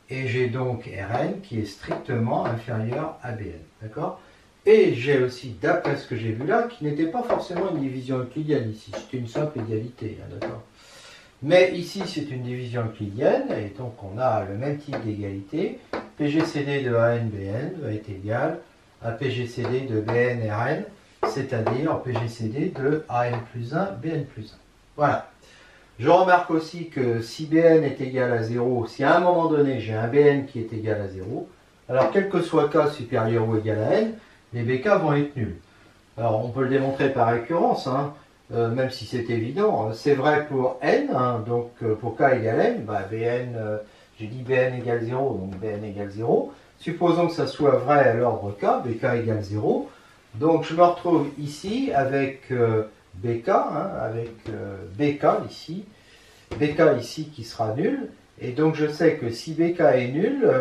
Et j'ai donc Rn qui est strictement inférieur à Bn. D'accord? Et j'ai aussi, d'après ce que j'ai vu là, qui n'était pas forcément une division euclidienne ici, c'était une simple égalité. D'accord? Mais ici, c'est une division euclidienne, et donc on a le même type d'égalité. PGCD de ANBN va être égal à PGCD de BNRN, c'est-à-dire PGCD de AN plus 1, BN plus 1. Voilà. Je remarque aussi que si BN est égal à 0, si à un moment donné j'ai un BN qui est égal à 0, alors quel que soit K supérieur ou égal à N, les BK vont être nuls. Alors on peut le démontrer par récurrence, même si c'est évident. C'est vrai pour N, donc pour K égale N, BN, j'ai dit BN égale 0, donc BN égale 0. Supposons que ça soit vrai à l'ordre K, BK égale 0. Donc je me retrouve ici avec BK, avec BK ici, BK ici qui sera nul. Et donc je sais que si BK est nul,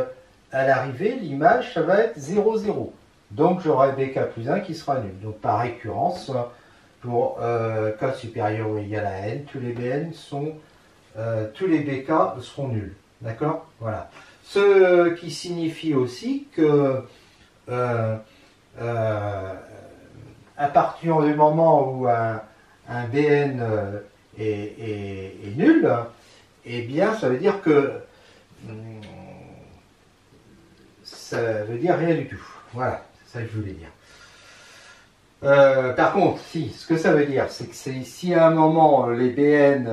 à l'arrivée, l'image, ça va être 0, 0. Donc j'aurai BK plus 1 qui sera nul. Donc par récurrence, pour K supérieur ou égal à N, tous les BN sont, tous les BK seront nuls. D'accord? Voilà. Ce qui signifie aussi que à partir du moment où un BN est nul, eh bien ça veut dire que ça veut dire rien du tout. Voilà, c'est ça que je voulais dire. Par contre, ce que ça veut dire, c'est que si à un moment les BN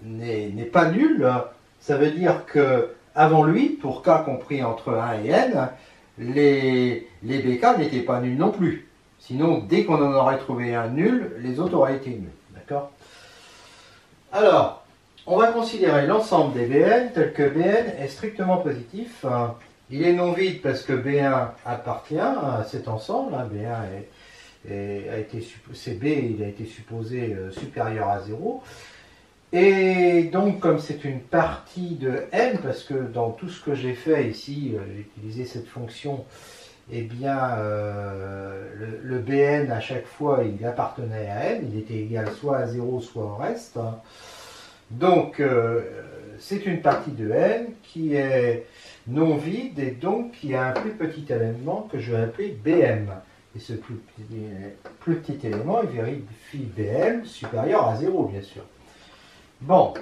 n'est pas nul, ça veut dire que avant lui, pour K compris entre 1 et N, les BK n'étaient pas nuls non plus. Sinon, dès qu'on en aurait trouvé un nul, les autres auraient été nuls. D'accord? Alors, on va considérer l'ensemble des Bn tel que Bn est strictement positif. Il est non vide parce que B1 appartient à cet ensemble. B1 c'est B, il a été supposé supérieur à 0. Et donc, comme c'est une partie de n, parce que dans tout ce que j'ai fait ici, j'ai utilisé cette fonction, eh bien, le Bn, à chaque fois, il appartenait à n, il était égal soit à 0, soit au reste. Donc, c'est une partie de n qui est non vide et donc qui a un plus petit élément que je vais appeler Bm. Et ce plus petit élément, il vérifie Bm supérieur à 0, bien sûr. Bon,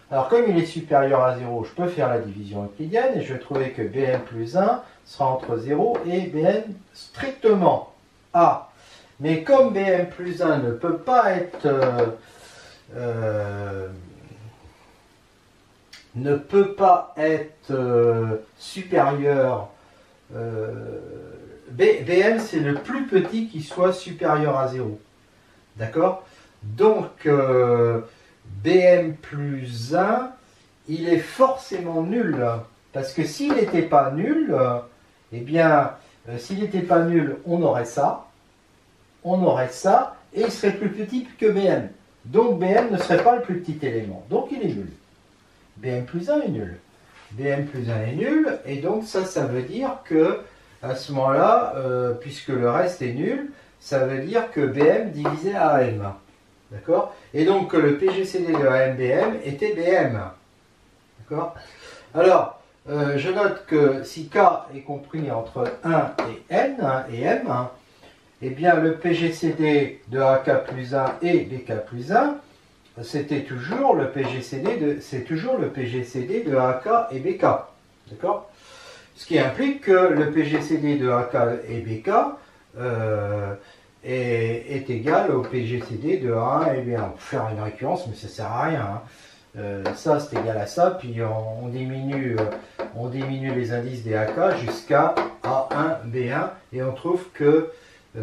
alors comme il est supérieur à 0, je peux faire la division euclidienne et je vais trouver que Bn plus 1 sera entre 0 et Bn strictement A. Mais comme Bn plus 1 ne peut pas être supérieur BM, c'est le plus petit qui soit supérieur à 0. D'accord? Donc, BM plus 1, il est forcément nul. Parce que s'il n'était pas nul, eh bien, s'il n'était pas nul, on aurait ça, et il serait plus petit que BM. Donc, BM ne serait pas le plus petit élément. Donc, il est nul. BM plus 1 est nul. BM plus 1 est nul, et donc ça veut dire que, à ce moment-là, puisque le reste est nul, ça veut dire que BM divisé AM. D'accord? Et donc que le PGCD de AMBM était BM. D'accord? Alors, je note que si K est compris entre 1 et N et M, eh bien le PGCD de AK plus 1 et BK plus 1, c'est toujours le PGCD de AK et BK. D'accord? Ce qui implique que le PGCD de AK et BK est égal au PGCD de A1 et B1. On peut faire une récurrence, mais ça ne sert à rien. Ça, c'est égal à ça, puis on diminue les indices des AK jusqu'à A1, B1, et on trouve que,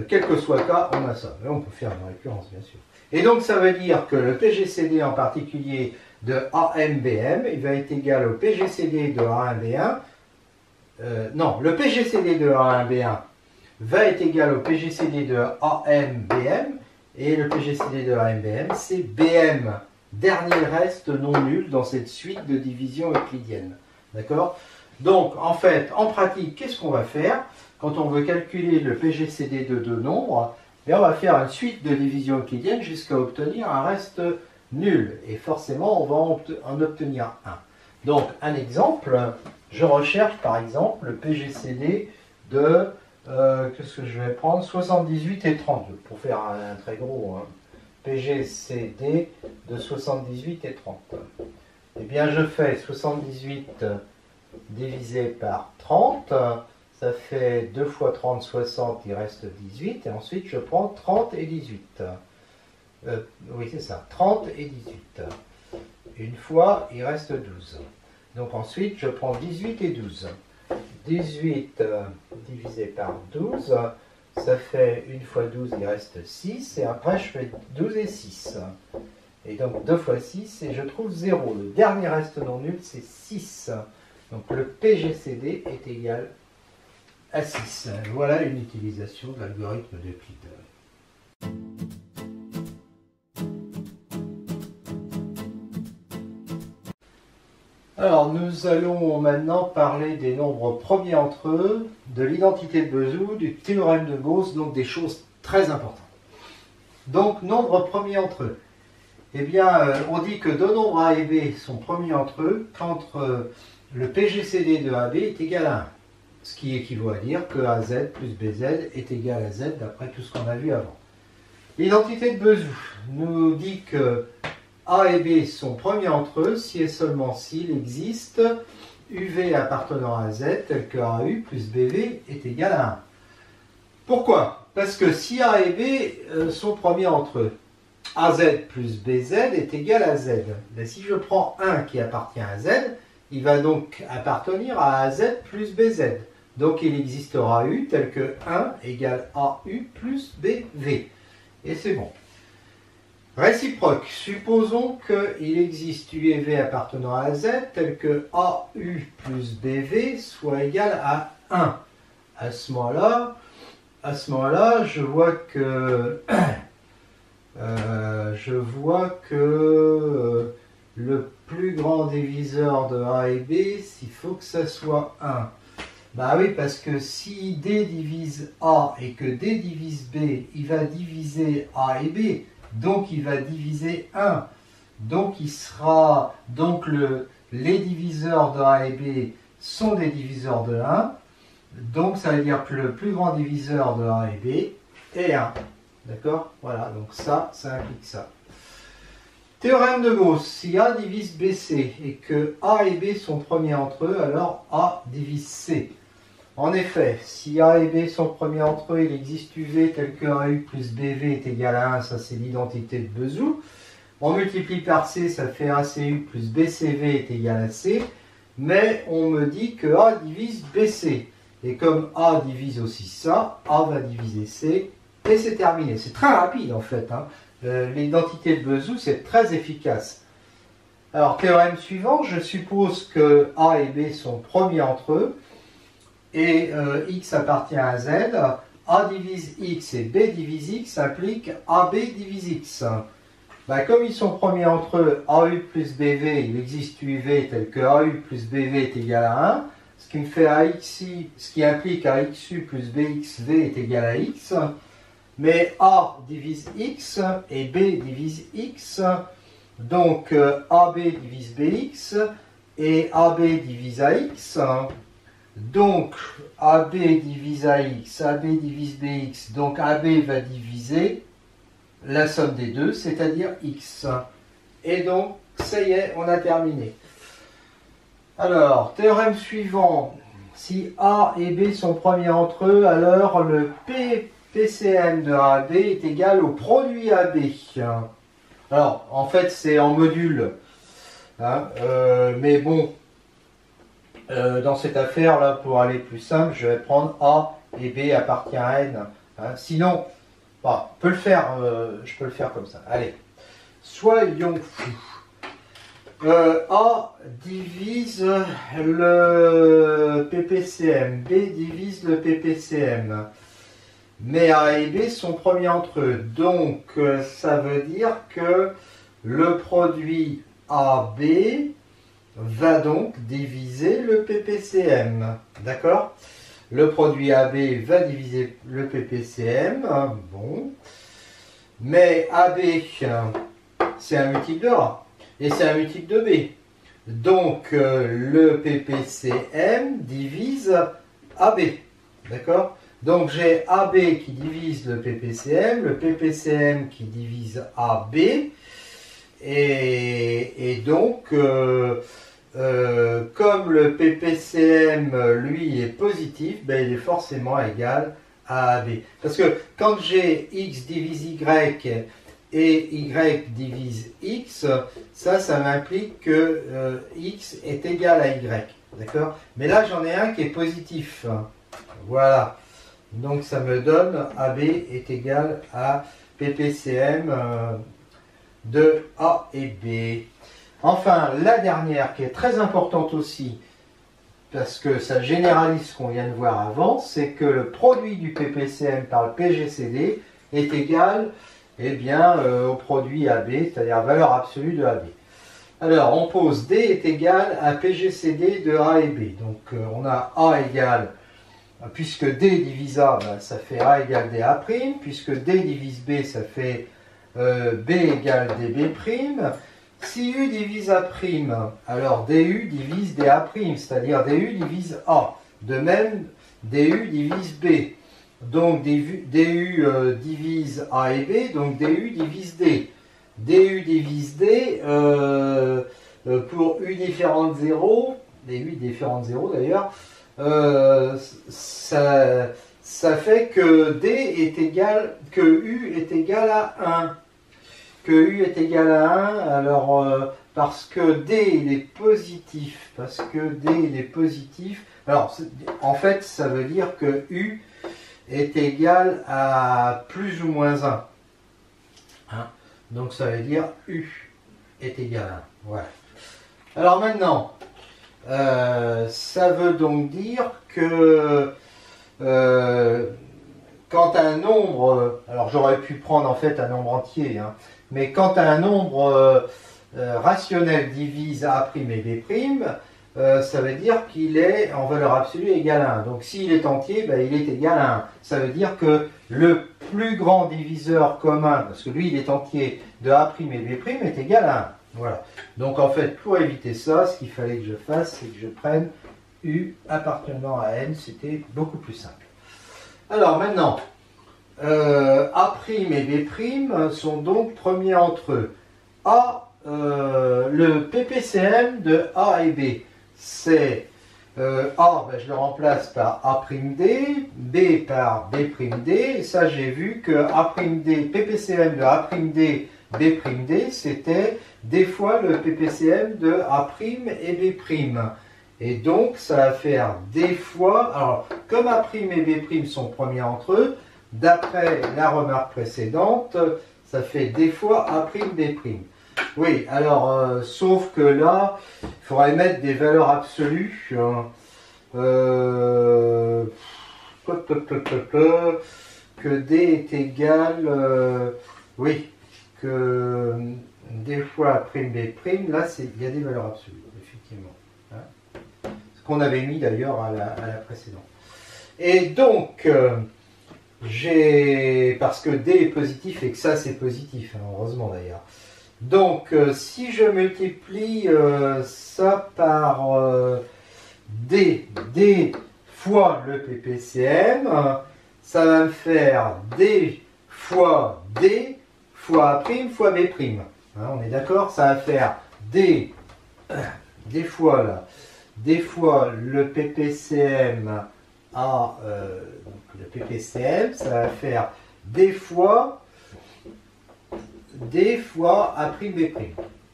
quel que soit K, on a ça. Mais on peut faire une récurrence, bien sûr. Et donc, ça veut dire que le PGCD en particulier de AMBM, il va être égal au PGCD de A1B1. Non, le PGCD de A1B1 va être égal au PGCD de AMBM, et le PGCD de AMBM, c'est BM, dernier reste non nul dans cette suite de division euclidienne. D'accord? Donc, en fait, en pratique, qu'est-ce qu'on va faire? Quand on veut calculer le PGCD de deux nombres, on va faire une suite de division euclidienne jusqu'à obtenir un reste nul. Et forcément, on va en obtenir un. Donc, un exemple, je recherche par exemple le PGCD de, qu'est-ce que je vais prendre, 78 et 32, pour faire un très gros PGCD de 78 et 30. Eh bien, je fais 78 divisé par 30, ça fait 2 fois 30, 60, il reste 18, et ensuite je prends 30 et 18. Oui, c'est ça, 30 et 18. Une fois, il reste 12. Donc ensuite, je prends 18 et 12. 18 divisé par 12, ça fait 1 fois 12, il reste 6, et après je fais 12 et 6. Et donc 2 fois 6, et je trouve 0. Le dernier reste non nul, c'est 6. Donc le PGCD est égal à 6. Voilà une utilisation de l'algorithme d'Euclide. Alors nous allons maintenant parler des nombres premiers entre eux, de l'identité de Bezout, du théorème de Gauss, donc des choses très importantes. Donc nombres premiers entre eux. Eh bien, on dit que deux nombres A et B sont premiers entre eux quand le PGCD de AB est égal à 1. Ce qui équivaut à dire que AZ plus BZ est égal à Z d'après tout ce qu'on a vu avant. L'identité de Bezout nous dit que A et B sont premiers entre eux si et seulement s'il existe UV appartenant à Z tel que AU plus BV est égal à 1. Pourquoi? Parce que si A et B sont premiers entre eux, AZ plus BZ est égal à Z. Mais si je prends 1 qui appartient à Z, il va donc appartenir à AZ plus BZ. Donc il existera U tel que 1 égale AU plus BV. Et c'est bon. Réciproque. Supposons qu'il existe U et V appartenant à Z tel que AU plus BV soit égal à 1. À ce moment-là, je vois que le plus grand diviseur de A et B, il faut que ça soit 1. Bah oui, parce que si D divise A et que D divise B, il va diviser A et B, donc il va diviser 1. Donc les diviseurs de A et B sont des diviseurs de 1. Donc ça veut dire que le plus grand diviseur de A et B est 1. D'accord? Voilà, donc ça implique ça. Théorème de Gauss, si A divise BC et que A et B sont premiers entre eux, alors A divise C. En effet, si A et B sont premiers entre eux, il existe UV tel que AU plus BV est égal à 1, ça c'est l'identité de Bezout. On multiplie par C, ça fait ACU plus BCV est égal à C, mais on me dit que A divise BC. Et comme A divise aussi ça, A va diviser C, et c'est terminé. C'est très rapide en fait. Hein. L'identité de Bezout, c'est très efficace. Alors, théorème suivant, je suppose que A et B sont premiers entre eux, et X appartient à Z. A divise X et B divise X implique AB divise X. Ben, comme ils sont premiers entre eux, AU plus BV, il existe UV tel que AU plus BV est égal à 1, ce qui me fait AXI, ce qui implique AXU plus BXV est égal à X. Mais A divise X et B divise X, donc AB divise BX et AB divise AX. Donc AB divise AX, AB divise BX, donc AB va diviser la somme des deux, c'est-à-dire X. Et donc, ça y est, on a terminé. Alors, théorème suivant, si A et B sont premiers entre eux, alors le PCM de AB est égal au produit AB. Alors, en fait, c'est en module, hein, mais bon, dans cette affaire-là, pour aller plus simple, je vais prendre A et B appartient à N. Hein. Sinon, bon, je peux le faire comme ça. Allez, soyons fous. A divise le PPCM, B divise le PPCM. Mais A et B sont premiers entre eux. Donc, ça veut dire que le produit AB va donc diviser le PPCM. D'accord ? Le produit AB va diviser le PPCM. Bon. Mais AB, c'est un multiple de A. Et c'est un multiple de B. Donc, le PPCM divise AB. D'accord ? Donc, j'ai AB qui divise le PPCM qui divise AB. Et donc, comme le PPCM, lui, est positif, ben, il est forcément égal à AB. Parce que quand j'ai X divise Y et Y divise X, ça m'implique que X est égal à Y. D'accord ? Mais là, j'en ai un qui est positif. Voilà. Donc, ça me donne AB est égal à PPCM de A et B. Enfin, la dernière qui est très importante aussi, parce que ça généralise ce qu'on vient de voir avant, c'est que le produit du PPCM par le PGCD est égal au produit AB, c'est-à-dire valeur absolue de AB. Alors, on pose D est égal à PGCD de A et B. Donc, on a A égale, puisque D divise A, ben, ça fait A égale DA', puisque D divise B, ça fait B égale DB'. Si U divise A', alors DU divise DA', c'est-à-dire DU divise A. De même, DU divise B. Donc DU divise A et B, donc DU divise D. DU divise D pour U différent de 0, DU différent de 0 d'ailleurs, ça fait que D est égal, que U est égal à 1. Que U est égal à 1, alors parce que D il est positif, alors en fait ça veut dire que U est égal à plus ou moins 1. Hein? Donc ça veut dire U est égal à 1. Voilà. Alors maintenant, ça veut donc dire que quand un nombre, alors j'aurais pu prendre en fait un nombre entier, hein, mais quand un nombre rationnel divise A' et B', ça veut dire qu'il est en valeur absolue égal à 1. Donc s'il est entier, ben, il est égal à 1. Ça veut dire que le plus grand diviseur commun, parce que lui il est entier, de A' et B' est égal à 1. Voilà. Donc en fait, pour éviter ça, ce qu'il fallait que je fasse, c'est que je prenne U appartenant à N. C'était beaucoup plus simple. Alors maintenant, A' et B' sont donc premiers entre eux. Le PPCM de A et B, c'est A, ben, je le remplace par A'D, B par B'D, et ça j'ai vu que A'D, PPCM de A'D, B'D, c'était des fois le PPCM de A' et B'. Et donc, ça va faire D fois, alors, comme A' et B' sont premiers entre eux, d'après la remarque précédente, ça fait D fois A', B'. Oui, alors, sauf que là, il faudrait mettre des valeurs absolues. Hein. Que D est égal, oui, que D fois A', B', là, il y a des valeurs absolues, effectivement. Hein. Ce qu'on avait mis d'ailleurs à la précédente. Et donc, parce que D est positif et que ça c'est positif, hein, heureusement d'ailleurs. Donc, si je multiplie ça par D fois le PPCM, ça va me faire D fois D fois A' fois B'. Hein, on est d'accord? Ça va faire D fois là, D fois le PPCM à le PPCM, ça va faire D fois A'B'.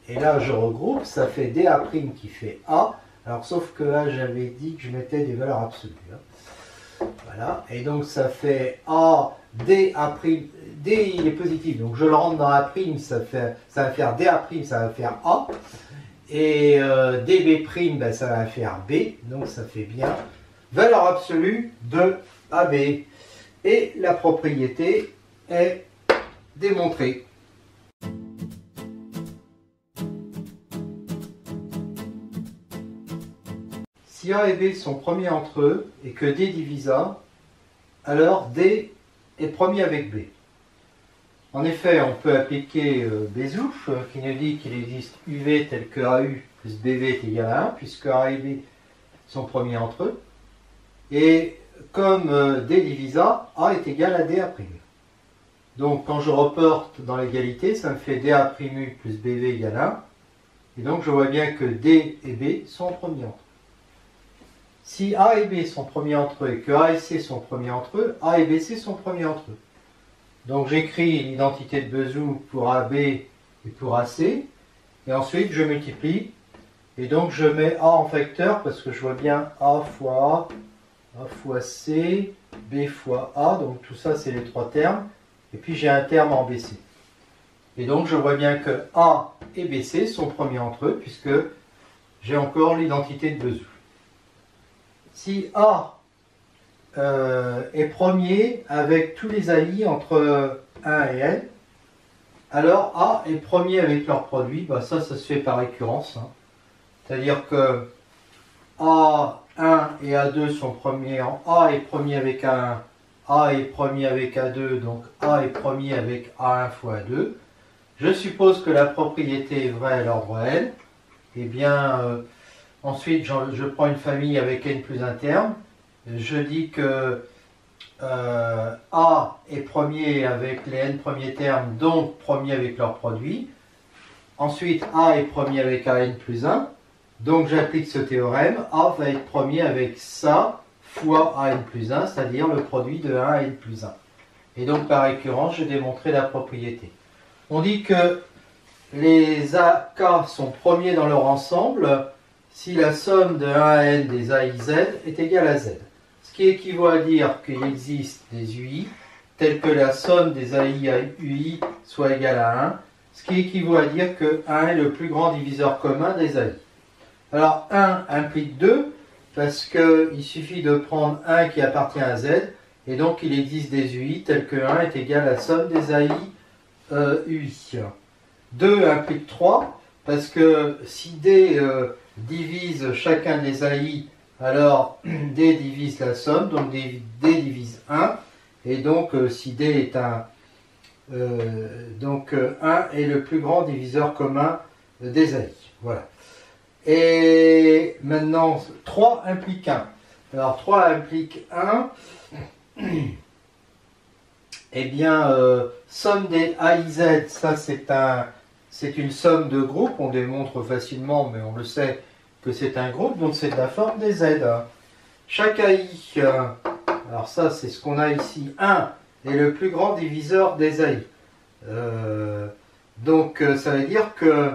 Et là, je regroupe, ça fait dA' qui fait A. Alors, sauf que là, j'avais dit que je mettais des valeurs absolues. Hein. Voilà. Et donc, ça fait A, dA'. D, il est positif. Donc, je le rentre dans A', ça va faire dA', ça va faire A. Et dB', ben, ça va faire B. Donc, ça fait bien valeur absolue de AB. Et la propriété est démontrée. Si A et B sont premiers entre eux et que D divise A, alors D est premier avec B. En effet, on peut appliquer Bézouf qui nous dit qu'il existe UV tel que AU plus BV est égal à 1, puisque A et B sont premiers entre eux. Et comme D divise A est égal à dA'. Donc quand je reporte dans l'égalité, ça me fait dA'(U) plus BV égale 1. Et donc je vois bien que D et B sont premiers entre eux. Si A et B sont premiers entre eux et que A et C sont premiers entre eux, A et BC sont premiers entre eux. Donc j'écris l'identité de Bezout pour AB et pour AC. Et ensuite je multiplie. Et donc je mets A en facteur parce que je vois bien A fois A fois C, B fois A. Donc tout ça c'est les trois termes. Et puis j'ai un terme en BC. Et donc je vois bien que A et BC sont premiers entre eux puisque j'ai encore l'identité de Bezout. Si A est premier avec tous les AI entre 1 et N, alors A est premier avec leur produit. Bah ça se fait par récurrence. Hein. C'est-à-dire que A1 et A2 sont premiers. A est premier avec A1, A est premier avec A2, donc A est premier avec A1 fois A2. Je suppose que la propriété est vraie à l'ordre N. Eh bien, ensuite, je prends une famille avec N plus un terme. Je dis que A est premier avec les N premiers termes, donc premier avec leur produit. Ensuite, A est premier avec AN plus 1. Donc j'applique ce théorème. A va être premier avec ça fois AN plus 1, c'est-à-dire le produit de 1 à N plus 1. Et donc par récurrence, je démontrerai la propriété. On dit que les AK sont premiers dans leur ensemble si la somme de 1 à N des A I Z est égale à Z. Ce qui équivaut à dire qu'il existe des UI tels que la somme des AI à UI soit égale à 1, ce qui équivaut à dire que 1 est le plus grand diviseur commun des AI. Alors 1 implique 2 parce qu'il suffit de prendre 1 qui appartient à Z et donc il existe des UI tels que 1 est égal à la somme des AI UI. 2 implique 3 parce que si D divise chacun des AI, alors D divise la somme, donc D divise 1, et donc si D est un... donc 1 est le plus grand diviseur commun des AI. Voilà. Et maintenant, 3 implique 1. Alors 3 implique 1. Eh bien, somme des A I Z, ça c'est une somme de groupes, on démontre facilement, mais on le sait que c'est un groupe, donc c'est de la forme des Z. Chaque AI, alors ça c'est ce qu'on a ici, 1 est le plus grand diviseur des AI. Donc ça veut dire que,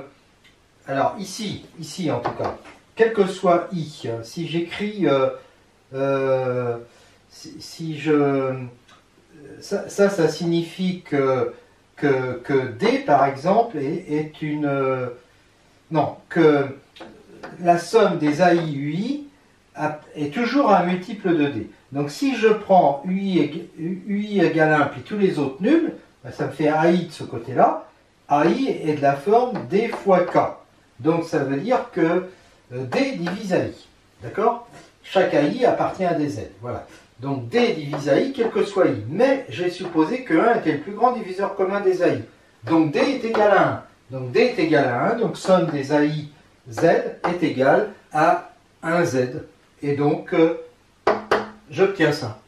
alors ici en tout cas, quel que soit i, si j'écris, si je, ça signifie que D, par exemple, est une, non, que la somme des AI UI est toujours un multiple de D. Donc si je prends UI égale 1 puis tous les autres nuls, ben, ça me fait AI de ce côté-là. AI est de la forme D fois K. Donc ça veut dire que D divise AI. D'accord? Chaque AI appartient à des Z. Voilà. Donc D divise AI, quel que soit I. Mais j'ai supposé que 1 était le plus grand diviseur commun des AI. Donc D est égal à 1. Donc D est égal à 1. Donc somme des AI Z est égale à 1Z. Et donc, j'obtiens ça.